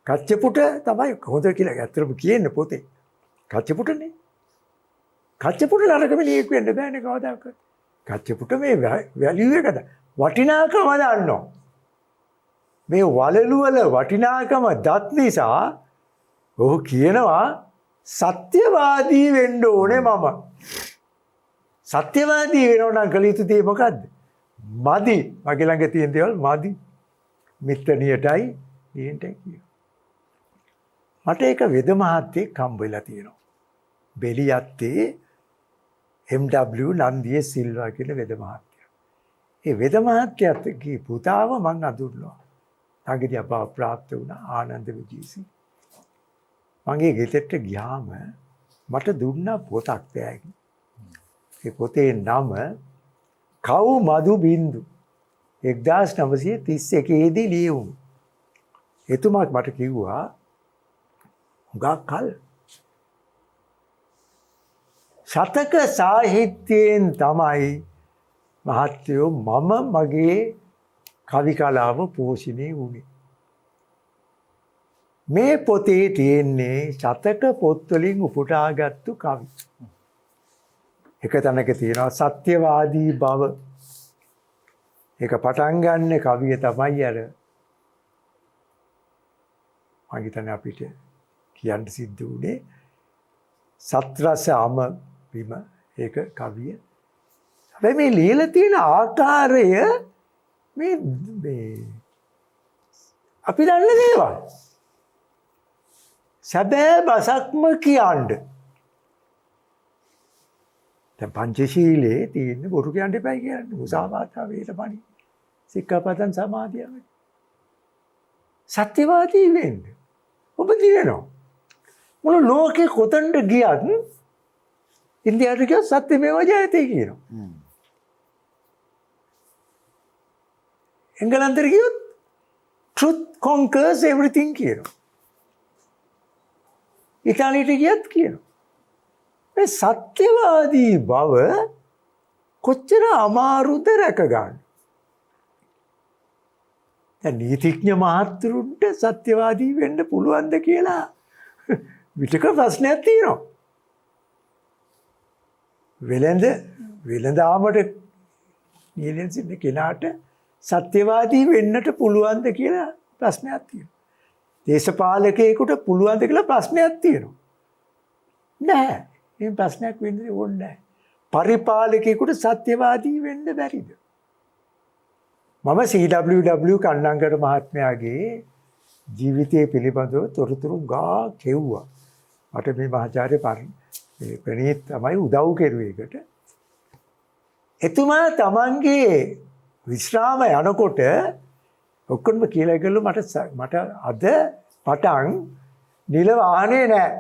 කච්චපුට තමයි හොඳ කියලා ඇත්තටම කියන්නේ පොතේ. කච්චපුටනේ. කච්චපුට නරක මිනිහෙක් වෙන්න බෑනේ කවදාකවත්. කච්චපුට මේ වැලියු එකද වටිනාකම දන්නවා. මේ වලලු වල වටිනාකම දත් නිසා ඔහු කියනවා සත්‍යවාදී වෙන්න ඕනේ මම. සත්‍යවාදී වෙනවා නම් කළ යුතු දේ මොකද්ද? මදි. මගේ ළඟ තියෙන දේවල් මදි. මිත්‍රණියටයි ඊන්ට කියනවා. මට ඒක වෙද මහත්තයෙක් හම්බ වෙලා තියෙනවා. බෙලියත්තේ MW නන්දියේ සිල්වා කියන වෙද මහත්තයා. ඒ වෙද මහත්තයාගේ පුතාව මං අඳුරනවා. ළඟදී අපව ප්‍රාප්ත වුණා ආනන්ද විජේසිංහ. මගේ ගෙදරට ගියාම මට දුන්නා පොතක් බෑගි. ඒ පොතේ නම කව් මදු බින්දු 1931 දී ලියවුණු. එතුමාත් මට කිව්වා හුඟක් කල් ශතක සාහිත්‍යයෙන් තමයි මහත්තයෝ මම මගේ කවි කලාව පෝෂණය වුණේ. මේ පොතේ තියෙන්නේ ශතක පොත්වලින් උපුටාගත්තු කවි. එක තැනක තියෙනවා සත්‍යවාදී බව. ඒක පටන් ගන්න කවිය තමයි අර මම හිතන්නේ අපිට කියන්න සිද්ධ වුණේ සත්‍රස අම බිම ඒක කවිය. හැබැයි මේ ලියලා තියෙන ආකාරය මේ අපි දන්න දේවල්. සැබෑ බසක්ම කියන්න. දැන් පංචශීලයේ තියෙන බොරු කියන්න එපා කියන්නේ. මුසාවාදා වේලපණි. සික්ඛාපදං සමාදියාව. සත්‍යවාදී වෙන්න. ඔබ දිනනවා. මොන ලෝකේ කොතනට ගියත් ඉන්දියාවට ගියොත් සත්‍යමේව ජයතේ කියනවා. එංගලන්තෙට ගියොත් truth conquers everything කියනවා. ඉතාලියට ගියත් කියනවා. මේ සත්‍යවාදී බව කොච්චර අමාරුද රැක ගන්න. දැන් නීතිඥ මහත්තුරුන්ට සත්‍යවාදී වෙන්න පුළුවන්ද කියලා විතක ප්‍රශ්නයක් තියෙනවා. වෙළඳාමට නියැලෙන සිටින කෙනාට සත්‍යවාදී වෙන්නට පුළුවන්ද කියලා ප්‍රශ්නයක් තියෙනවා. දේශපාලකයෙකුට පුළුවන්ද කියලා ප්‍රශ්නයක් තියෙනවා. නෑ. මේ ප්‍රශ්නයක් වෙන්නේ ඕනේ නෑ. පරිපාලකයෙකුට සත්‍යවාදී වෙන්න බැරිද? මම CWW කන්නංගර මහත්මයාගේ ජීවිතය පිළිබඳව තොරතුරු ගා කෙව්වා. මට මේ මහාචාර්ය ප්‍රණීත් තමයි උදව් කෙරුවේ ඒකට. එතුමා තමන්ගේ විශ්‍රාම යනකොට ඔක්කොම කියලා ගලු මට අද පටන් නිල වාහනේ නෑ.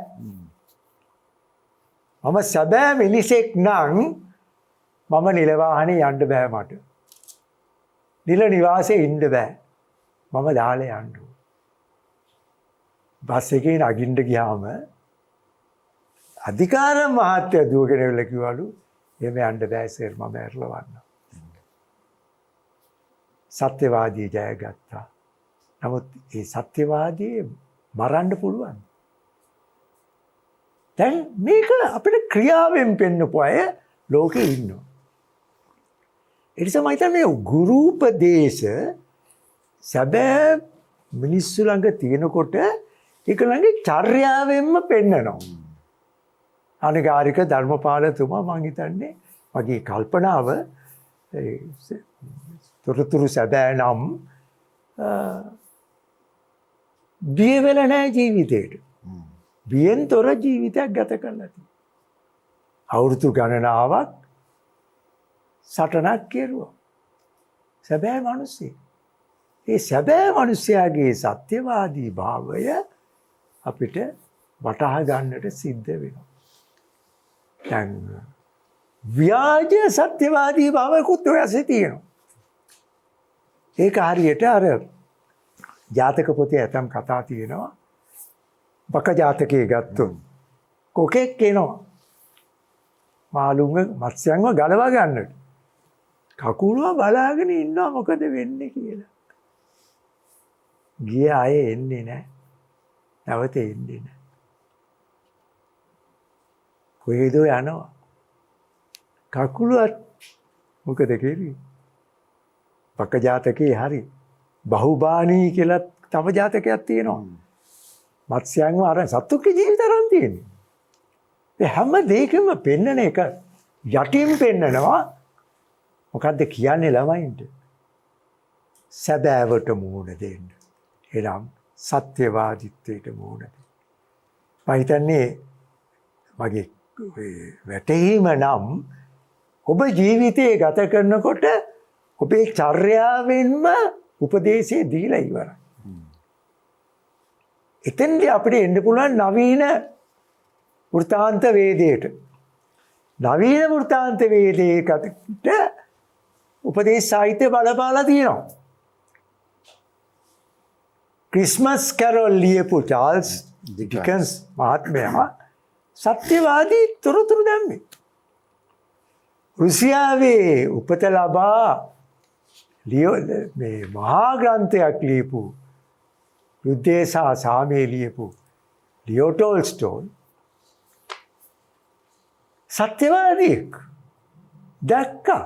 මම සැබෑ මිනිසෙක් නම් මම නිල වාහනේ යන්න බෑ මට. නිල නිවාසේ ඉන්න බෑ. මම දාලා යන්න ඕන. බස් එකේ නගින්න ගියාම අධිකාර මහත්තයා දුවගෙන එලා කිව්වලු එහෙම යන්න බෑ සර් මම ඇරලා වන්නම්. සත්‍යවාදී ජයගත්තා. නමුත් ඒ සත්‍යවාදී මරන්න පුළුවන්. දැන් මේක අපිට ක්‍රියාවෙන් පෙන්නපු අය ලෝකේ ඉන්නවා. ඒ නිසා මම හිතන්නේ ගුරු උපදේශ සැබෑ මිනිස්සු ළඟ තියෙනකොට ඒක ළඟ චර්යාවෙන්ම පෙන්නනවා. අනිකාරික ධර්මපාලතුමා මම හිතන්නේ මගේ කල්පනාව තොරතුරු සැබෑ නම් බිය වෙලා නැහැ ජීවිතේට. බියෙන් තොර ජීවිතයක් ගත කරලා තියෙනවා. අවුරුදු ගණනාවක් සටනක් කෙරුවා. සැබෑ මිනිස්සෙක්. ඒ සැබෑ මිනිසයාගේ සත්‍යවාදී භාවය අපිට වටහා ගන්නට සිද්ධ වෙනවා. දැන් ව්‍යාජ සත්‍යවාදී භාවයකුත් ඔය ඇසේ තියෙනවා. ඒක හරියට අර ජාතක පොතේ ඇතම් කතා තියෙනවා. බක ජාතකයේ ගත්තොත් කොකෙක් එනවා. මාළුන්ව මත්ස්‍යයන්ව ගලවා ගන්නට. කකුලුව බලාගෙන ඉන්නවා මොකද වෙන්නේ කියලා. ගිය අය එන්නේ නැහැ. නැවත එන්නේ නැහැ. කොහෙද යනවා? කකුලුවත් මොකද කෙරුවේ? බක ජාතකයේ හරි බහුබානී කියලා තව ජාතකයක් තියෙනවා. මත්ස්‍යයන්ව අර සත්තුන්ගේ ජීවිත අරන් තියෙන්නේ. ඒ හැම දෙයකම පෙන්නන එක යටින් පෙන්නනවා. මොකද්ද කියන්නේ ළමයින්ට? සැබෑවට මුහුණ දෙන්න. එනම් සත්‍යවාදීත්වයට මුහුණ දෙන්න. මම හිතන්නේ මගේ වැටහීම නම් ඔබ ජීවිතේ ගත කරනකොට ඔබේ චර්යාවෙන්ම උපදේශය දීලා ඉවරයි. එතෙන්දී අපිට එන්න පුළුවන් නවීන වෘත්තාන්ත වේදයට. නවීන වෘත්තාන්ත වේදයකට උපදේශ සාහිත්‍ය බලපාලා තියෙනවා. ක්‍රිස්මස් කැරොල් ලියපු චාල්ස් ඩිකන්ස් මහත්මයා සත්‍යවාදී තොරතුරු දැම්මේ. රුසියාවේ උපත ලබා මේ මහා ග්‍රන්ථයක් ලියපු යුද්ධය සහ සාමය ලියපු ලියෝ ටෝල්ස්ටෝයි සත්‍යවාදියෙක් දැක්කා.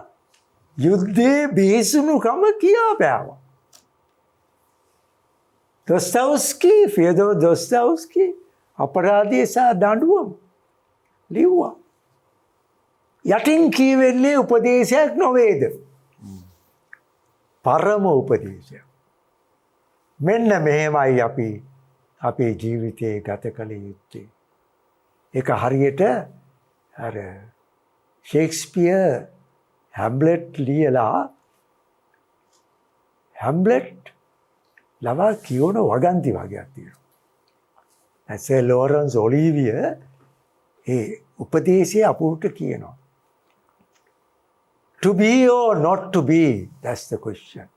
යුද්ධයේ බිහිසුණුකම කියා බෑවා. දොස්තවුස්කී ෆියදෝ දොස්තවුස්කී අපරාධය සහ දඬුවම ලිව්වා. යටින් කියවෙන්නේ උපදේශයක් නොවේද? පරම උපදේශයක්. මෙන්න මෙහෙමයි අපි අපේ ජීවිතේ ගත කළ යුත්තේ. ඒක හරියට අර ෂේක්ස්පියර් හැම්ලට් ලියලා හැම්ලට් ලවා කියවන වගන්ති වගේක් තියෙනවා. ඇසේ ලෝරන්ස් ඔලිවිය ඒ උපදේශය අපුට කියනවා. To be or not to be, that's the question.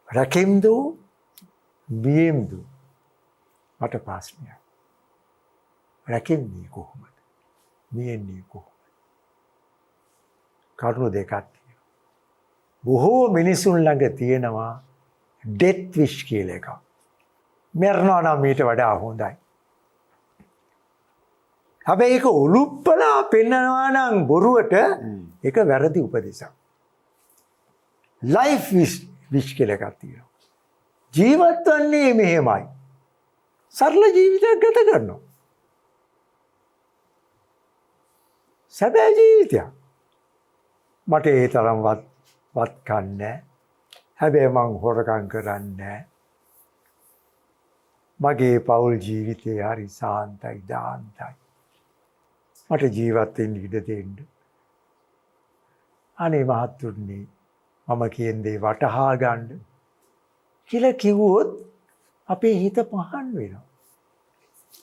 රැකෙම්ද බියෙම්ද මට ප්‍රශ්නයක්. රැකෙන්නේ කොහොමද? බියෙන්නේ කොහොමද? කරුණු දෙකක් තියෙනවා. බොහෝ මිනිසුන් ළඟ තියෙනවා ඩෙත් විශ් කියලා එකක්. මරනවා නම් ඊට වඩා හොඳයි. හැබැයි ඒක උලුප්පලා පෙන්නනවා නම් බොරුවට ඒක වැරදි උපදේශයක්. ලයිෆ් විශ් කියලා එකක් තියෙනවා. ජීවත් වන්නේ මෙහෙමයි. සරල ජීවිතයක් ගත කරනවා. සැබෑ ජීවිතයක්. මට ඒ තරම් වත් කන්නේ. හැබැයි මං හොරකම් කරන්නේ. මගේ පෞල් ජීවිතේ හරි සාන්තයි දාන්තයි. මට ජීවත් වෙන්න ඉඩ දෙන්න. අනේ මහත්තුනි මම කියන දේ වටහා ගන්න කියලා කිව්වොත් අපේ හිත පහන් වෙනවා.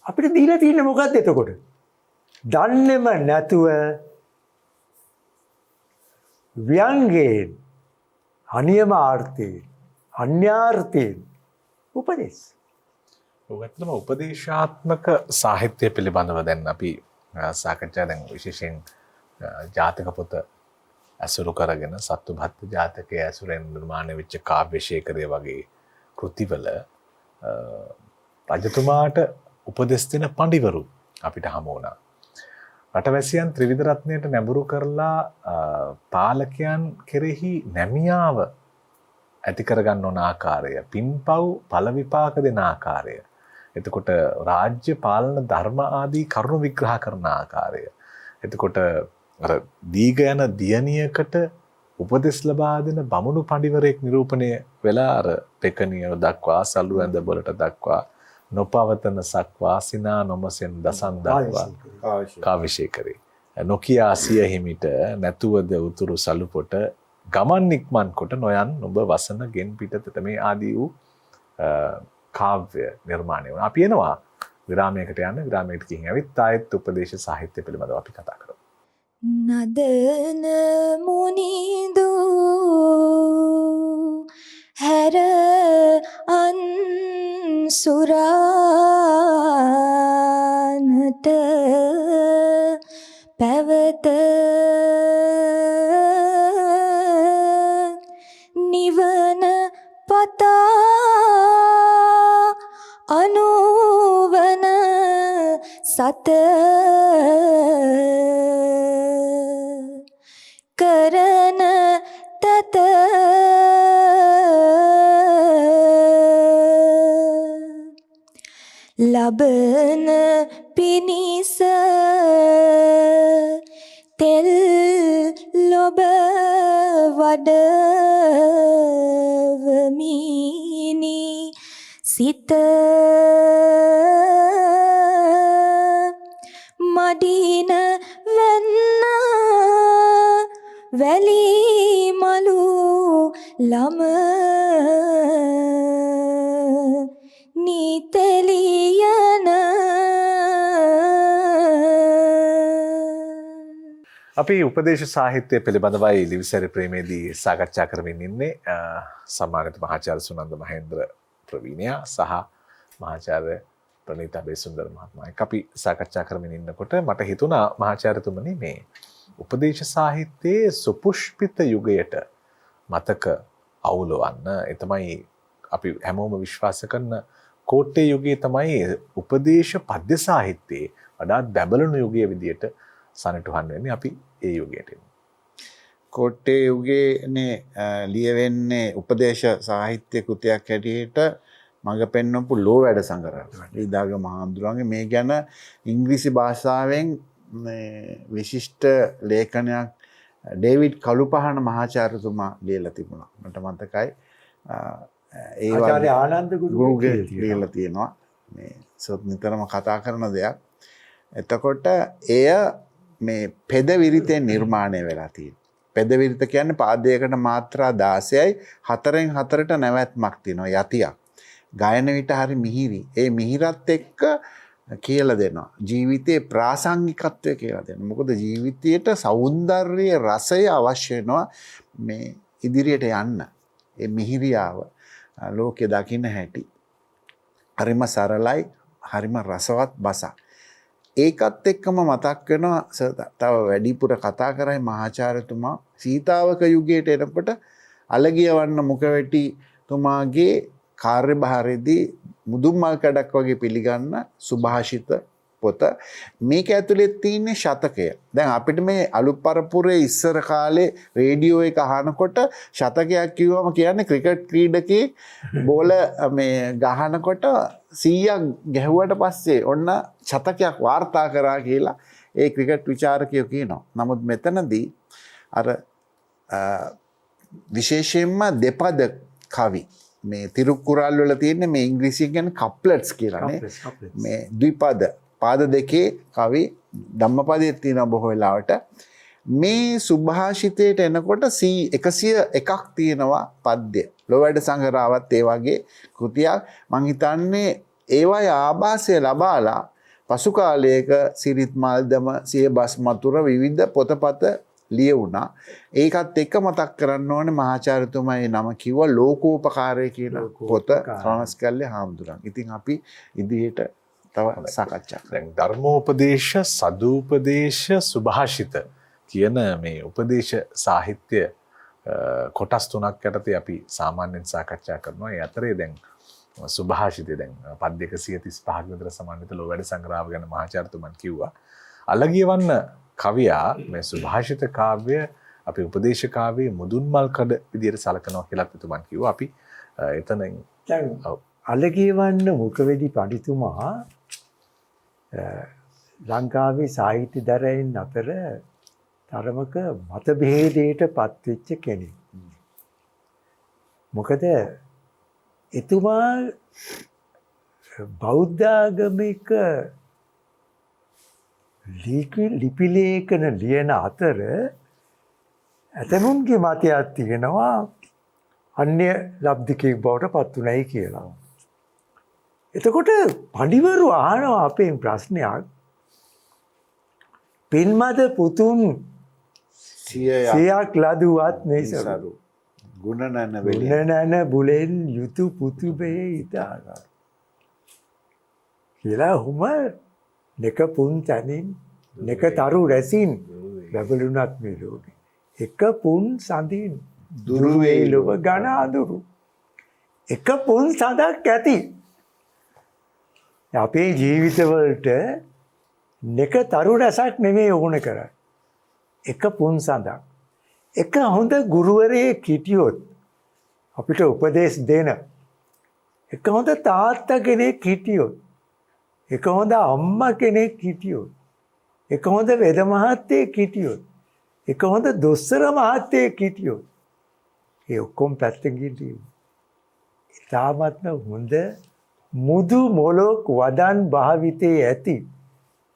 අපිට දීලා තියෙන්නේ මොකක්ද එතකොට? දන්නේම නැතුව ව්‍යංගයෙන් අනියමාර්ථයෙන් අන්‍යාර්ථයෙන් උපදේශ. ඔවත්ම උපදේශාත්මක සාහිත්‍ය පිළිබඳව දැන් අපි සාකච්ඡා දැන් විශේෂයෙන් ජාතක පොත ඇසුරු කරගෙන සත්තුභත්ත ජාතකයේ ඇසුරෙන් නිර්මාණය වෙච්ච කාව්‍යශේඛරය වගේ කෘතිවල රජතුමාට උපදෙස් දෙන පඬිවරු අපිට හමු වුණා. රටවැසියන් ත්‍රිවිධ රත්නයට නැඹුරු කරලා පාලකයන් කෙරෙහි නැමියාව ඇති කරගන්න ඕන ආකාරය, පින්පව් ඵල විපාක දෙන ආකාරය, එතකොට රාජ්‍ය පාලන ධර්ම ආදී කරුණු විග්‍රහ කරන ආකාරය, එතකොට අර දීග යන දියණියකට උපදෙස් ලබා දෙන බමුණු පඬිවරයෙක් නිරූපණය වෙලා අර පෙකණිය දක්වා සලු ඇඳ බොලට දක්වා නොපවතන සක්වා සිනා නොමසෙන් දසන් දක්වා කාව්‍යශේඛරේ නොකියා සිය හිමිට නැතුවද උතුරු සලුපොට ගමන් නික්මන් කොට නොයන් ඔබ වසන ගෙන් පිටතට මේ ආදී වූ කාව්‍ය නිර්මාණය වුණා. අපි එනවා විරාමයකට යන්න. විරාමයකට ගිහින් ඇවිත් ආයෙත් උපදේශ සාහිත්‍ය පිළිබඳව අපි කතා කරමු. නදන මුනිදු හැර අන්සුරානට පැවත නිවන පතා අනුවන සත කරන තත ලබන පිනිස තෙල් ලොබ වඩවමිනි සිත මඩින වෙන්න වැලි මලු ළම නිතෙලියන අපි උපදේශ සාහිත්‍ය පිළිබඳවයි ලිවිසැරි ප්‍රේමේදී සාකච්ඡා කරමින් ඉන්නේ සම්මානිත මහාචාර්ය සුනන්ද මහේන්ද්‍ර ප්‍රවීණයා සහ මහාචාර්ය ප්‍රනීත අබේසුන්දර මහත්මයා. අපි සාකච්ඡා කරමින් ඉන්නකොට මට හිතුණා මහාචාර්යතුමනි මේ උපදේශ සාහිත්‍යයේ සුපුෂ්පිත යුගයට මතක අවුලවන්න ඒ තමයි අපි හැමෝම විශ්වාස කරන කෝට්ටේ යුගයේ තමයි උපදේශ පද්‍ය සාහිත්‍යයේ වඩාත් බැබළුණු යුගයේ විදියට සනිටුහන් වෙන්නේ අපි ඒ යුගයට එමු. කෝට්ටේ යුගයේනේ ලියවෙන්නේ උපදේශ සාහිත්‍ය කෘතියක් හැටියට මඟ පෙන්වපු ලෝ වැඩ සංග්‍රහය. ඊදාගම මහඳුරන්ගේ මේ ගැන ඉංග්‍රීසි භාෂාවෙන් විශිෂ්ට ලේඛනයක් ඩේවිඩ් කළුපහන මහාචාර්යතුමා ලියලා තිබුණා. මට මතකයි. ඒ ආචාර්ය ආනන්ද ගුරුගේ ලියලා තියෙනවා. මේ සොත් නිතරම කතා කරන දෙයක්. එතකොට එය මේ පෙද විරිතෙන් නිර්මාණය වෙලා තියෙනවා. පෙද විරිත කියන්නේ පාදයකට මාත්‍රා 16යි 4න් 4ට නැවැත්මක් තියෙනවා යතියක්. ගායන විට හරි මිහිරි. ඒ මිහිරත් එක්ක කියලා දෙනවා. ජීවිතයේ ප්‍රාසංගිකත්වය කියලා දෙනවා. මොකද ජීවිතයට సౌందර්ය රසය අවශ්‍ය වෙනවා මේ ඉදිරියට යන්න. ඒ මිහිරියාව ලෝකේ දකින්න හැටි. හරිම සරලයි, හරිම රසවත් බසක්. ඒකත් එක්කම මතක් වෙනවා තව වැඩිපුර කතා කරයි මහාචාර්යතුමා සීතාවක යුගයට එනකොට අලගියවන්න මුඛවැටි තුමාගේ කාර්යභාරයේදී මුදුන් මල් කඩක් වගේ පිළිගන්න සුභාෂිත පොත. මේක ඇතුලේ තියෙන ශතකය. දැන් අපිට මේ අලුත් පරපුරේ ඉස්සර කාලේ රේඩියෝ එක අහනකොට ශතකයක් කිව්වම කියන්නේ ක්‍රිකට් ක්‍රීඩකේ බෝල මේ ගහනකොට 100ක් ගැහුවට පස්සේ ඔන්න ශතකයක් වාර්තා කරා කියලා ඒ ක්‍රිකට් විචාරකයෝ කියනවා. නමුත් මෙතනදී අර විශේෂයෙන්ම දෙපද කවි මේ තිරුකුරල් වල තියෙන මේ ඉංග්‍රීසියෙන් කියන්නේ කප්ලට්ස් කියලානේ. මේ ද්විපද පාද දෙකේ කවි ධම්මපදයේ තියෙන බොහෝ වෙලාවට මේ සුභාෂිතයට එනකොට 101ක් තියෙනවා පද්‍ය. ලෝවැඩ සංගරාවත් ඒ වගේ කෘතියක්. මං හිතන්නේ ඒවයි ආభాසය ලබාලා පසු කාලයක සිරිත් මල්දම සියබස් මතුර විවිධ පොතපත ලියවුණා. ඒකත් එක්ක මතක් කරන්න ඕනේ මහාචාර්යතුමාගේ නම කිව්වා ලෝකෝපකාරය කියලා පොත ෆ්‍රාන්ස් කල්ලේ හාමුදුරන්. ඉතින් අපි ඉදිරියට තව සාකච්ඡා දැන් ධර්මෝපදේශ සදූපදේශ සුභාෂිත කියන මේ උපදේශ සාහිත්‍ය කොටස් තුනක් යටතේ අපි සාමාන්‍යයෙන් සාකච්ඡා කරනවා. ඒ අතරේ දැන් සුභාෂිතය දැන් පද්‍ය 135ක විතර සමන්විත ලෝ වැඩ සංග්‍රහය ගැන මහාචාර්යතුමන් කිව්වා. අලගියවන්න කවියා මේ සුභාෂිත කාව්‍ය අපි උපදේශ කාව්‍යයේ මුදුන් මල් කඩ විදියට සලකනවා කියලා තුමන් කිව්වා. අපි එතනින් දැන් අලගියවන්න මුඛවේදී පඬිතුමා ලංකාවේ සාහිත්‍ය දරයන් අතර තරමක මතභේදයට පත්වෙච්ච කෙනෙක්. මොකද එතුමා බෞද්ධ ආගමික ලිපි ලේඛන ලියන අතර ඇතමුන්ගේ මතයක් තියෙනවා අන්‍ය ලබ්ධිකෙක් බවට පත් උනායි කියලා. එතකොට පඬිවරු අහනවා අපෙන් ප්‍රශ්නයක් පින්මද පුතුන් 100ක් ලදුවත් නෙසරු ගුණ නැන බුලෙන් යුතු පුතුබේ ඉතාගා කියලා හුම නෙක පුන් තැනින් නෙක තරු රැසින් බැබළුණත් මේ ලෝකේ එක පුන් සඳින් දුරුවේ ලොව ඝන අඳුරු එක පුන් සඳක් ඇති. අපේ ජීවිතවලට නෙක තරු රසක් නෙමෙයි ඕන කරන්නේ. එක පුන් සඳක්. එක හොඳ ගුරුවරයෙක් හිටියොත් අපිට උපදේශ දෙන එක හොඳ තාත්තා කෙනෙක් හිටියොත් එක හොඳ අම්මා කෙනෙක් හිටියොත්, එක හොඳ වෙද මහත්තයෙක් හිටියොත්, එක හොඳ දොස්තර මහත්තයෙක් හිටියොත්, ඒ ඔක්කොම පැත්තකින් තියෙනවා. තාමත්ම හොඳ මුදු මොලොක් වදන් භාවිතේ ඇති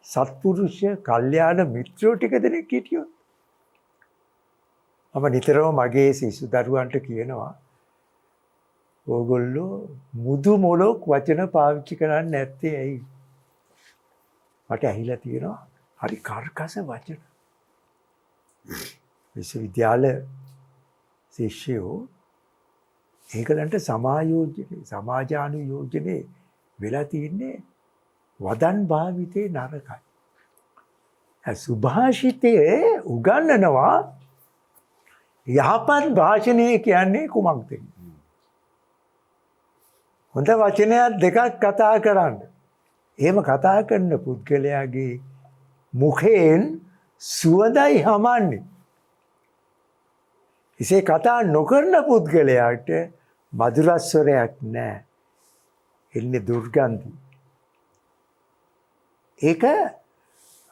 සත්පුරුෂ කල්යාණ මිත්‍රයෝ ටික දෙනෙක් හිටියොත්. මම නිතරම මගේ සිසු දරුවන්ට කියනවා ඕගොල්ලෝ මුදු මොලොක් වචන පාවිච්චි කරන්නේ නැත්තේ ඇයි? මට ඇහිලා තියෙනවා හරි කර්කස වචන. විශ්වවිද්‍යාල ශිෂ්‍යයෝ ඒගලන්ට සමාජානුයෝජනේ වෙලා තියන්නේ වදන් භාවිතේ නරකයි. සුභාෂිතයේ උගන්වනවා යහපත් භාෂණය කියන්නේ කුමක්ද? හොඳ වචනයක් දෙකක් කතා කරන්න. එහෙම කතා කරන පුද්ගලයාගේ මුඛයෙන් සුවඳයි හමන්නේ. ඉසේ කතා නොකරන පුද්ගලයාට මధుරස්වරයක් නැහැ. එන්නේ දුර්ගන්ධි. ඒක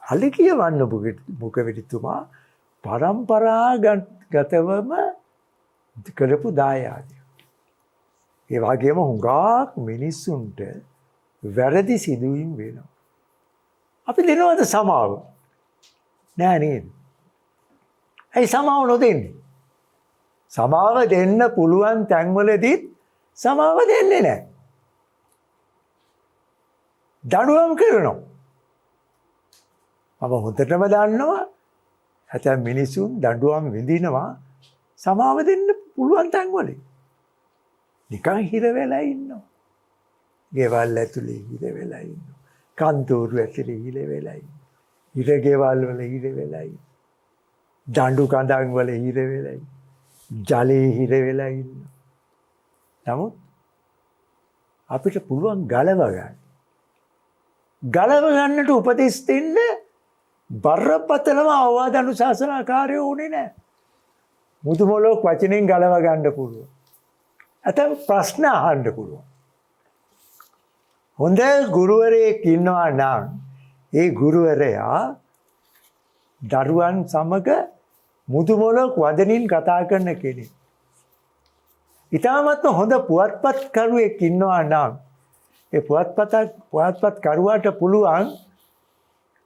අලිකියවන්න මුඛවිදුතුමා පරම්පරාගතවම කරපු දායාදය. ඒ වගේම හුඟක් මිනිස්සුන්ට වැරදි සිදුවීම් වෙනවා. අපි දෙනවද සමාව? නෑ නේද? ඇයි සමාව නොදෙන්නේ? සමාව දෙන්න පුළුවන් තැන්වලදීත් සමාව දෙන්නේ නැහැ. දඬුවම් කරනවා. මම හොඳටම දන්නවා ඇතැම් මිනිසුන් දඬුවම් විඳිනවා සමාව දෙන්න පුළුවන් තැන්වල. නිකන් හිර වෙලා ඉන්නවා. ගෙවල් ඇතුලේ හිර වෙලා ඉන්නවා. කන්තෝරු ඇතුලේ හිර වෙලා ඉන්නවා. හිර ගෙවල් වල හිර වෙලා ඉන්නවා. දඬු කඳන් වල හිර වෙලා ඉන්නවා. ජලයේ හිර වෙලා ඉන්නවා. නමුත් අපිට පුළුවන් ගලව ගන්න. ගලව ගන්නට උපදෙස් දෙන්න බරපතලම අවවාද අනුශාසනාකාරයෝ උනේ නැහැ. මුදු මොලොක් වචනෙන් ගලව ගන්න පුළුවන්. අතම් ප්‍රශ්න අහන්න පුළුවන්. හොඳ ගුරුවරයෙක් ඉන්නවා නම් ඒ ගුරුවරයා දරුවන් සමග මුදු මොලොක් වදනින් කතා කරන කෙනෙක්. ඉතාමත්ම හොඳ පුවත්පත් කරුවෙක් ඉන්නවා නම් ඒ පුවත්පත් කරුවාට පුළුවන්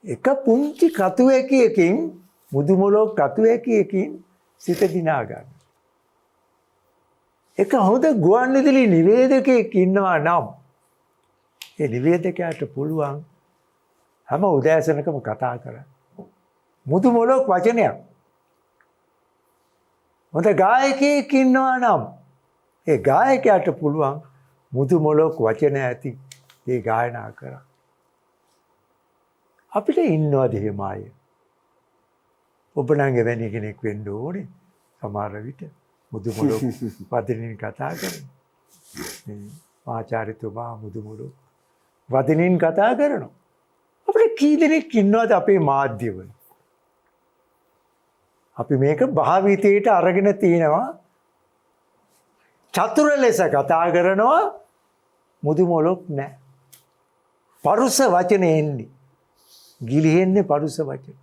එක පුංචි කතුවැකියකින් මුදු මොලොක් කතුවැකියකින් සිත දිනා ගන්න. එක හොඳ ගුවන්විදුලි නිවේදකයෙක් ඉන්නවා නම් ඒ නිවේදකයාට පුළුවන් හැම උදෑසනකම කතා කරන්න. මුදු මොලොක් වචනයක්. හොඳ ගායකයෙක් ඉන්නවා නම් ඒ ගායකයාට පුළුවන් මුදු මොලොක් වචන ඇති ඒ ගායනා කරා. අපිට ඉන්නවද එහෙම අය? ඔබ නම් එවැනි කෙනෙක් වෙන්න ඕනේ. සමහර විට මුදු මොලොක් වදනින් කතා කරන. ආචාර්යතුමා මුදු මොලොක් වදනින් කතා කරනවා. අපිට කී දෙනෙක් ඉන්නවද අපේ මාධ්‍යවල? අපි මේක භාවිතයට අරගෙන තිනවා. චතුර ලෙස කතා කරනවා මුදු මොලොක් නැහැ. පරුස වචන එන්නේ. ගිලිහෙන්නේ පරුස වචන.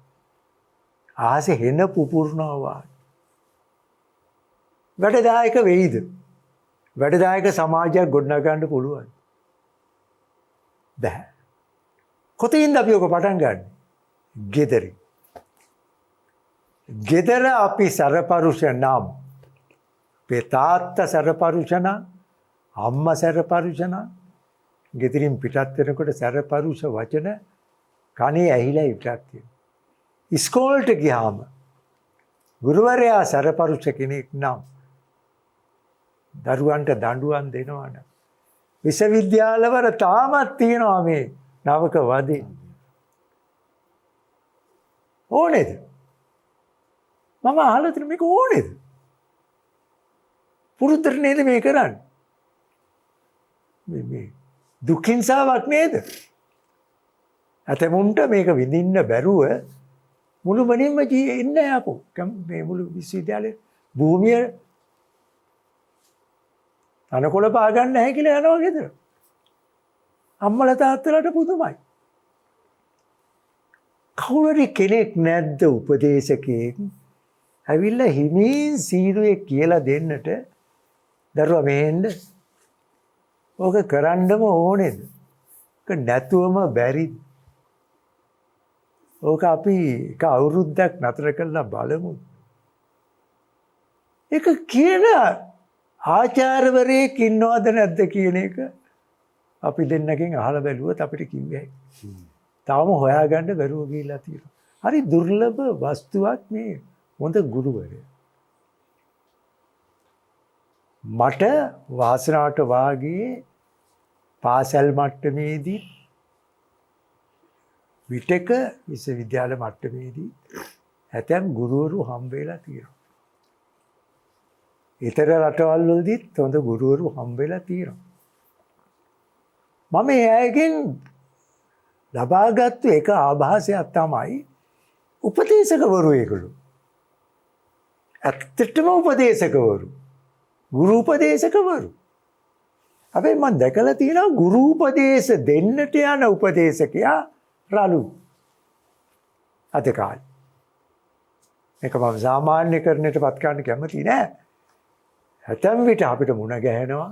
ආසේ හෙන පුපුරනවා. වැඩදායක වෙයිද? වැඩදායක සමාජයක් ගොඩනගන්න පුළුවන්. බෑ. කොතනින්ද අපි ඔක පටන් ගන්න? ගෙදරින්. ගෙදර අපි සරපරුෂ නම් අපේ තාත්තා සරපරුෂ නම් අම්මා සරපරුෂ නම් ගෙදරින් පිටත් වෙනකොට සරපරුෂ වචන කනේ ඇහිලා ඉපටක් තියෙනවා. ඉස්කෝලේට ගියාම ගුරුවරයා සරපරුෂ කෙනෙක් නම් දරුවන්ට දඬුවම් දෙනවා නම් විශ්වවිද්‍යාලවල තාමත් තියෙනවා මේ නවක වදේ. ඕනේද? මම අහලා තියෙන මේක ඕනේද? පුරුද්දට නේද මේ කරන්නේ? මේ දුක්ඛින්සාවක් නේද? අතමුන්ට මේක විඳින්න බැරුව මුළුමනින්ම ඉන්නේ අපෝ. මේ මුළු විශ්වවිද්‍යාලේ භූමිය අනකොල පා ගන්න නැහැ කියලා යනවා ගෙදර. අම්මලා තාත්තලාට පුදුමයි. කවුරුරි කෙනෙක් නැද්ද උපදේශකයෙක් ඇවිල්ලා හිමින් සීරුවේ කියලා දෙන්නට දරුවා මෙහෙන්න ඕක කරන්නම ඕනේද? ඕක නැතුවම බැරිද? ඕක අපි එක අවුරුද්දක් නතර කරලා බලමු. ඒක කියන ආචාර්යවරයෙක් ඉන්නවද නැද්ද කියන එක අපි දෙන්නකින් අහලා බැලුවොත් අපිට කිව්වේ. තාම හොයාගන්න බැරුව ගිහිල්ලා තියෙනවා. හරි දුර්ලභ වස්තුවක් මේ හොඳ ගුරුවරයා. මට වාසනාවට වාගේ පාසල් මට්ටමේදී විටක විශ්වවිද්‍යාල මට්ටමේදී ඇතැම් ගුරුවරු හම්බ වෙලා තියෙනවා. ඊතර රටවල් වලදීත් හොඳ ගුරුවරු හම්බ වෙලා තියෙනවා. මම එයාගෙන් ලබාගත්තු එක ආభాසයක් තමයි උපදේශකවරු ඒගොල්ලෝ. ඇත්තටම උපදේශකවරු. ගුරු උපදේශකවරු. හැබැයි මම දැකලා තියෙනවා ගුරු උපදේශ දෙන්නට යන උපදේශකයා රළු. අද කාලේ. මේක මම සාමාන්‍යකරණයටපත් කරන්න කැමති නෑ. හැතැම් විට අපිට මුණ ගැහෙනවා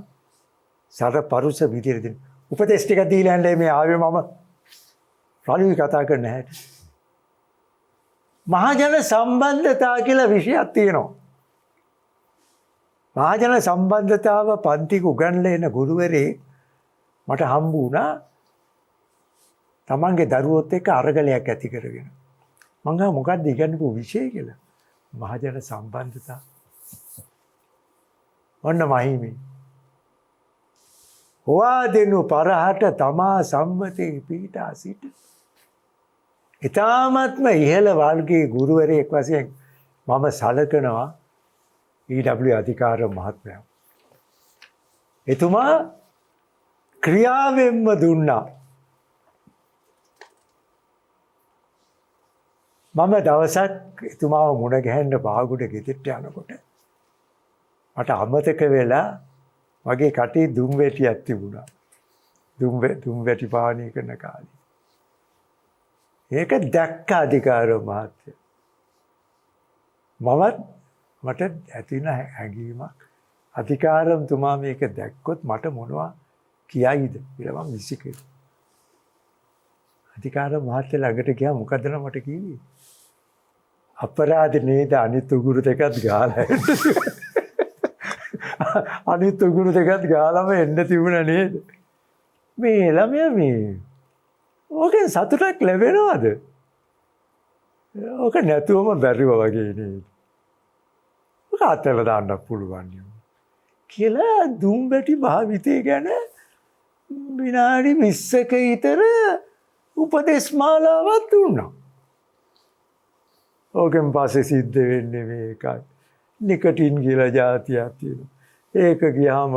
සර පරුස විදියට දෙන උපදේශ ටික දීලා යන්නේ මේ ආවේ මම රළුයි කතා කරන්න හැටි. මහජන සම්බන්ධතා කියලා විෂයක් තියෙනවා. මහජන සම්බන්ධතාව පන්තික උගන්වලා එන ගුරුවරේ මට හම්බ වුණා තමන්ගේ දරුවොත් එක්ක අරගලයක් ඇති කරගෙන. මං ගා මොකක්ද ඉගෙනපු විෂය කියලා. මහජන සම්බන්ධතා. ඔන්න මහිමි. හොවා දෙනු පරහට තමා සම්මතේ පීඨා සිට. ඊ타ත්ම ඉහළ වර්ගයේ ගුරුවරයෙක් වශයෙන් මම සලකනවා ඊ.ඩබ්ලිව් අධිකාර මහත්මයා. එතුමා ක්‍රියාවෙන්ම දුන්නා. මම දවසක් එතුමාව මුණ ගැහෙන්න පාගුඩ ගෙදරට යනකොට මට අමතක වෙලා මගේ කටේ දුම් වැටියක් තිබුණා. දුම් වැටි පානය කරන කාලේ. ඒක දැක්ක අධිකාර මහත්තයා. මට ඇති වෙන හැඟීමක් අධිකාරම්තුමා මේක දැක්කොත් මට මොනවා කියයිද කියලා මම විසිකේ. අධිකාර මහත්තයා ළඟට ගියා මොකද මට කිව්වේ? අපරාධ නේද අනිත් උගුරු දෙකත් ගාලා අනිත් උගුරු දෙකත් ගාලාම එන්න තිබුණා නේද? මේ ළමයා මේ ඕකෙන් සතුටක් ලැබෙනවද? ඕක නැතුවම බැරිව වගේ නේද? ඕක අතල දාන්න පුළුවන් කියලා දුම් වැටි භාවිතය ගැන විනාඩි 20ක විතර උපදේශ මාලාවක් දුන්නා. ඕකෙන් පස්සේ සිද්ධ වෙන්නේ මේකයි. නිකටින් කියලා જાතියක් තියෙනවා. ඒක ගියාම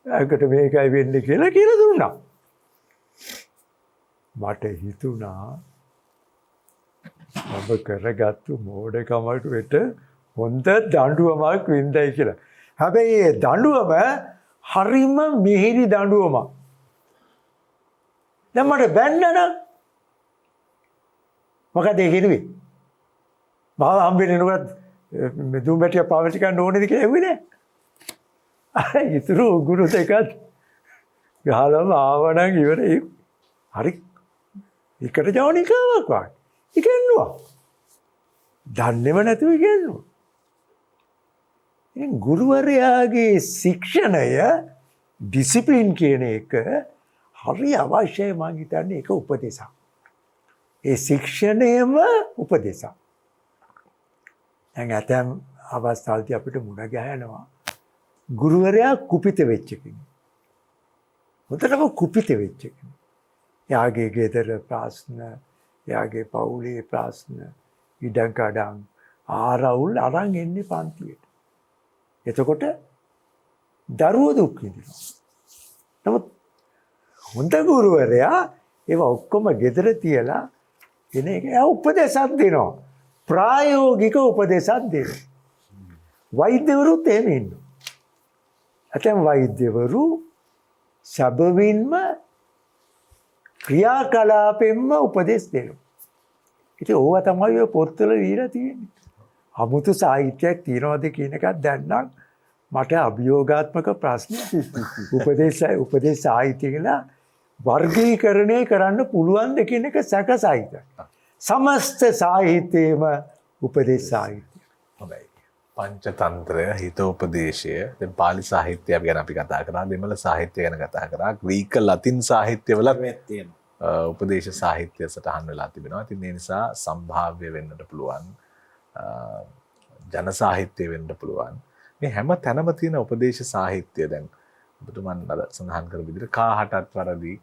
අකට මේකයි වෙන්නේ කියලා දුන්නා. මට හිතුණා ඔබ කරගත්තු මෝඩකමකට හොඳ දඬුවමක් වින්දයි කියලා. හැබැයි ඒ දඬුවම හරිම මිහිරි දඬුවමක්. දැන් මට බැන්නනම් මොකද ඒ කිව්වේ? මම හම්බෙන්නකොට දුම් වැටිය පාවිච්චි කරන්න ඕනේද කියලා ඇහුවේ නෑ. අර ඉතුරු උගුරු දෙකත් ගහලම ආවනම් ඉවරයි. හරි එකට ජවනිකාවක් වගේ. ඉගෙනුවා. දන්නේම නැතුව ඉගෙනුවා. ඉතින් ගුරුවරයාගේ ශික්ෂණය ඩිසිප්ලින් කියන එක හරි අවශ්‍යයි මං හිතන්නේ ඒක උපදේශක්. ඒ ශික්ෂණයම උපදේශක්. දැන් ඇතැම් අවස්ථාවලදී අපිට මුණ ගැහෙනවා ගුරුවරයා කුපිත වෙච්ච කෙනෙක්. හොඳටම කුපිත වෙච්ච කෙනෙක්. යාගේ ගෙදර ප්‍රශ්න, යාගේ පවුලේ ප්‍රශ්න, ඉඩකඩම් ආරවුල් අරන් එන්නේ පන්තියට. එතකොට දරුවෝ දුක් විඳිනවා. නමුත් හොඳ ගුරුවරයා ඒවා ඔක්කොම ගෙදර තියලා එන එක උපදේශක් දෙනවා. ප්‍රායෝගික උපදේශක් දෙනවා. වෛද්‍යවරුත් එහෙම ඉන්නවා. ඇතැම් වෛද්‍යවරු සැබවින්ම ක්‍රියාකලාපෙන්ම උපදෙස් දෙනවා. ඉතින් ඕවා තමයි ඔය පොත්වල ලියලා තියෙන්නේ. අමුතු සාහිත්‍යයක් තියනවාද කියන එකත් දැන් නම් මට අභියෝගාත්මක ප්‍රශ්නයක්. උපදේශ සාහිත්‍ය කියලා වර්ගීකරණය කරන්න පුළුවන්ද කියන එක සැක සහිතයි. සමස්ත සාහිත්‍යයේම උපදේශ සාහිත්‍ය. හොඳයි. පංචතන්ත්‍රය, හිතෝපදේශය, දැන් පාලි සාහිත්‍යය ගැන අපි කතා කරා, දෙමළ සාහිත්‍ය ගැන කතා කරා, ග්‍රීක ලතින් සාහිත්‍යවල තියෙනවා. උපදේශ සාහිත්‍ය සටහන් වෙලා තිබෙනවා. ඉතින් ඒ නිසා සම්භාව්‍ය වෙන්නට පුළුවන්. ජන සාහිත්‍ය වෙන්න පුළුවන්. මේ හැම තැනම තියෙන උපදේශ සාහිත්‍ය දැන් ඔබතුමන් අර සඳහන් කර විදිහට කාහටත් වරදී,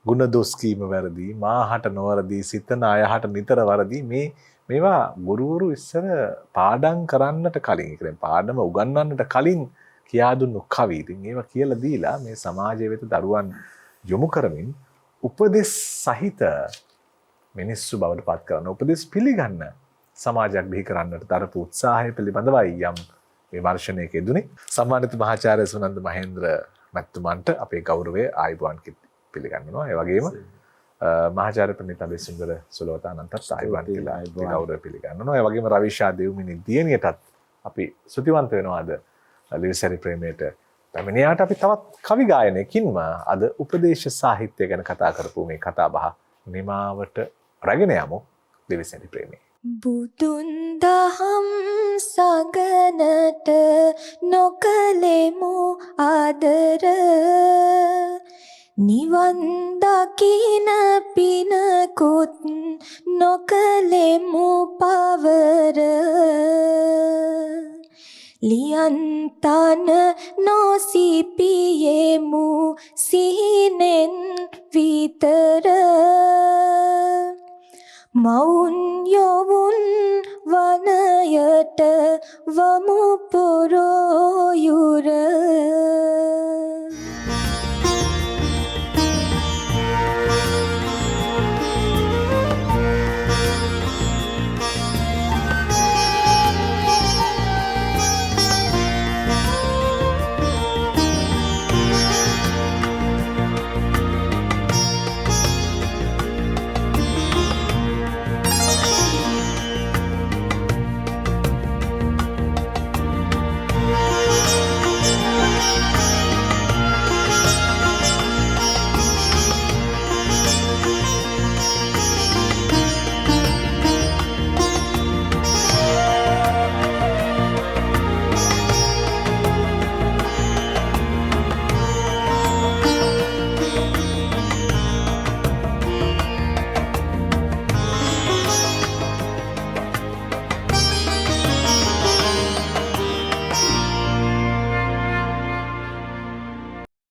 ಗುಣ දොස් කීම වැරදි, මාහට නොවරදී, සිතන අයහට නිතර වරදී, මේවා ගුරුවරු ඉස්සර පාඩම් කරන්නට කලින්, ඒ කියන්නේ පාඩම උගන්වන්නට කලින් කියා දුන්නු කවි. ඉතින් ඒවා කියලා දීලා මේ සමාජය වෙත දරුවන් යොමු කරමින් උපදෙස් සහිත මිනිස්සු බවට පත් කරන, උපදෙස් පිළිගන්න සමාජයක් බිහි කරන්නට දරපු උත්සාහය පිළිබඳවයි යම් විමර්ශනයක යෙදුනේ. සම්මානිත මහාචාර්ය සුනන්ද මහේන්ද්‍ර මැතිතුමන්ට අපේ ගෞරවය ආයුබෝවන් පිළිගන්නවා. ඒ වගේම මහාචාර්ය ප්‍රණීත අබේසුන්දර සුලෝතානන්තත් ආයුබෝවන් කියලා ගෞරවය පිළිගන්නවා. ඒ වගේම රවිෂා දේව්මිනි දියණියටත් අපි ස්තුතිවන්ත වෙනවා අද ලිවිසරි ප්‍රේමයට පැමිණියාට. අපි තවත් කවි ගායනයකින්ම අද උපදේශ සාහිත්‍ය ගැන කතා කරපු මේ කතා බහ නිමාවට රැගෙන යමු. ලිවිසරි ප්‍රේමයේ බුදුන් දහම් සගනට නොකලෙමු ආදර, නිවන් දකින පිනකුත් නොකලෙමු පවර, ලියන්තන නොසිපියෙමු සිහිනෙන් විතර, මවුන් යොවුන් වනයට වමු පොරෝ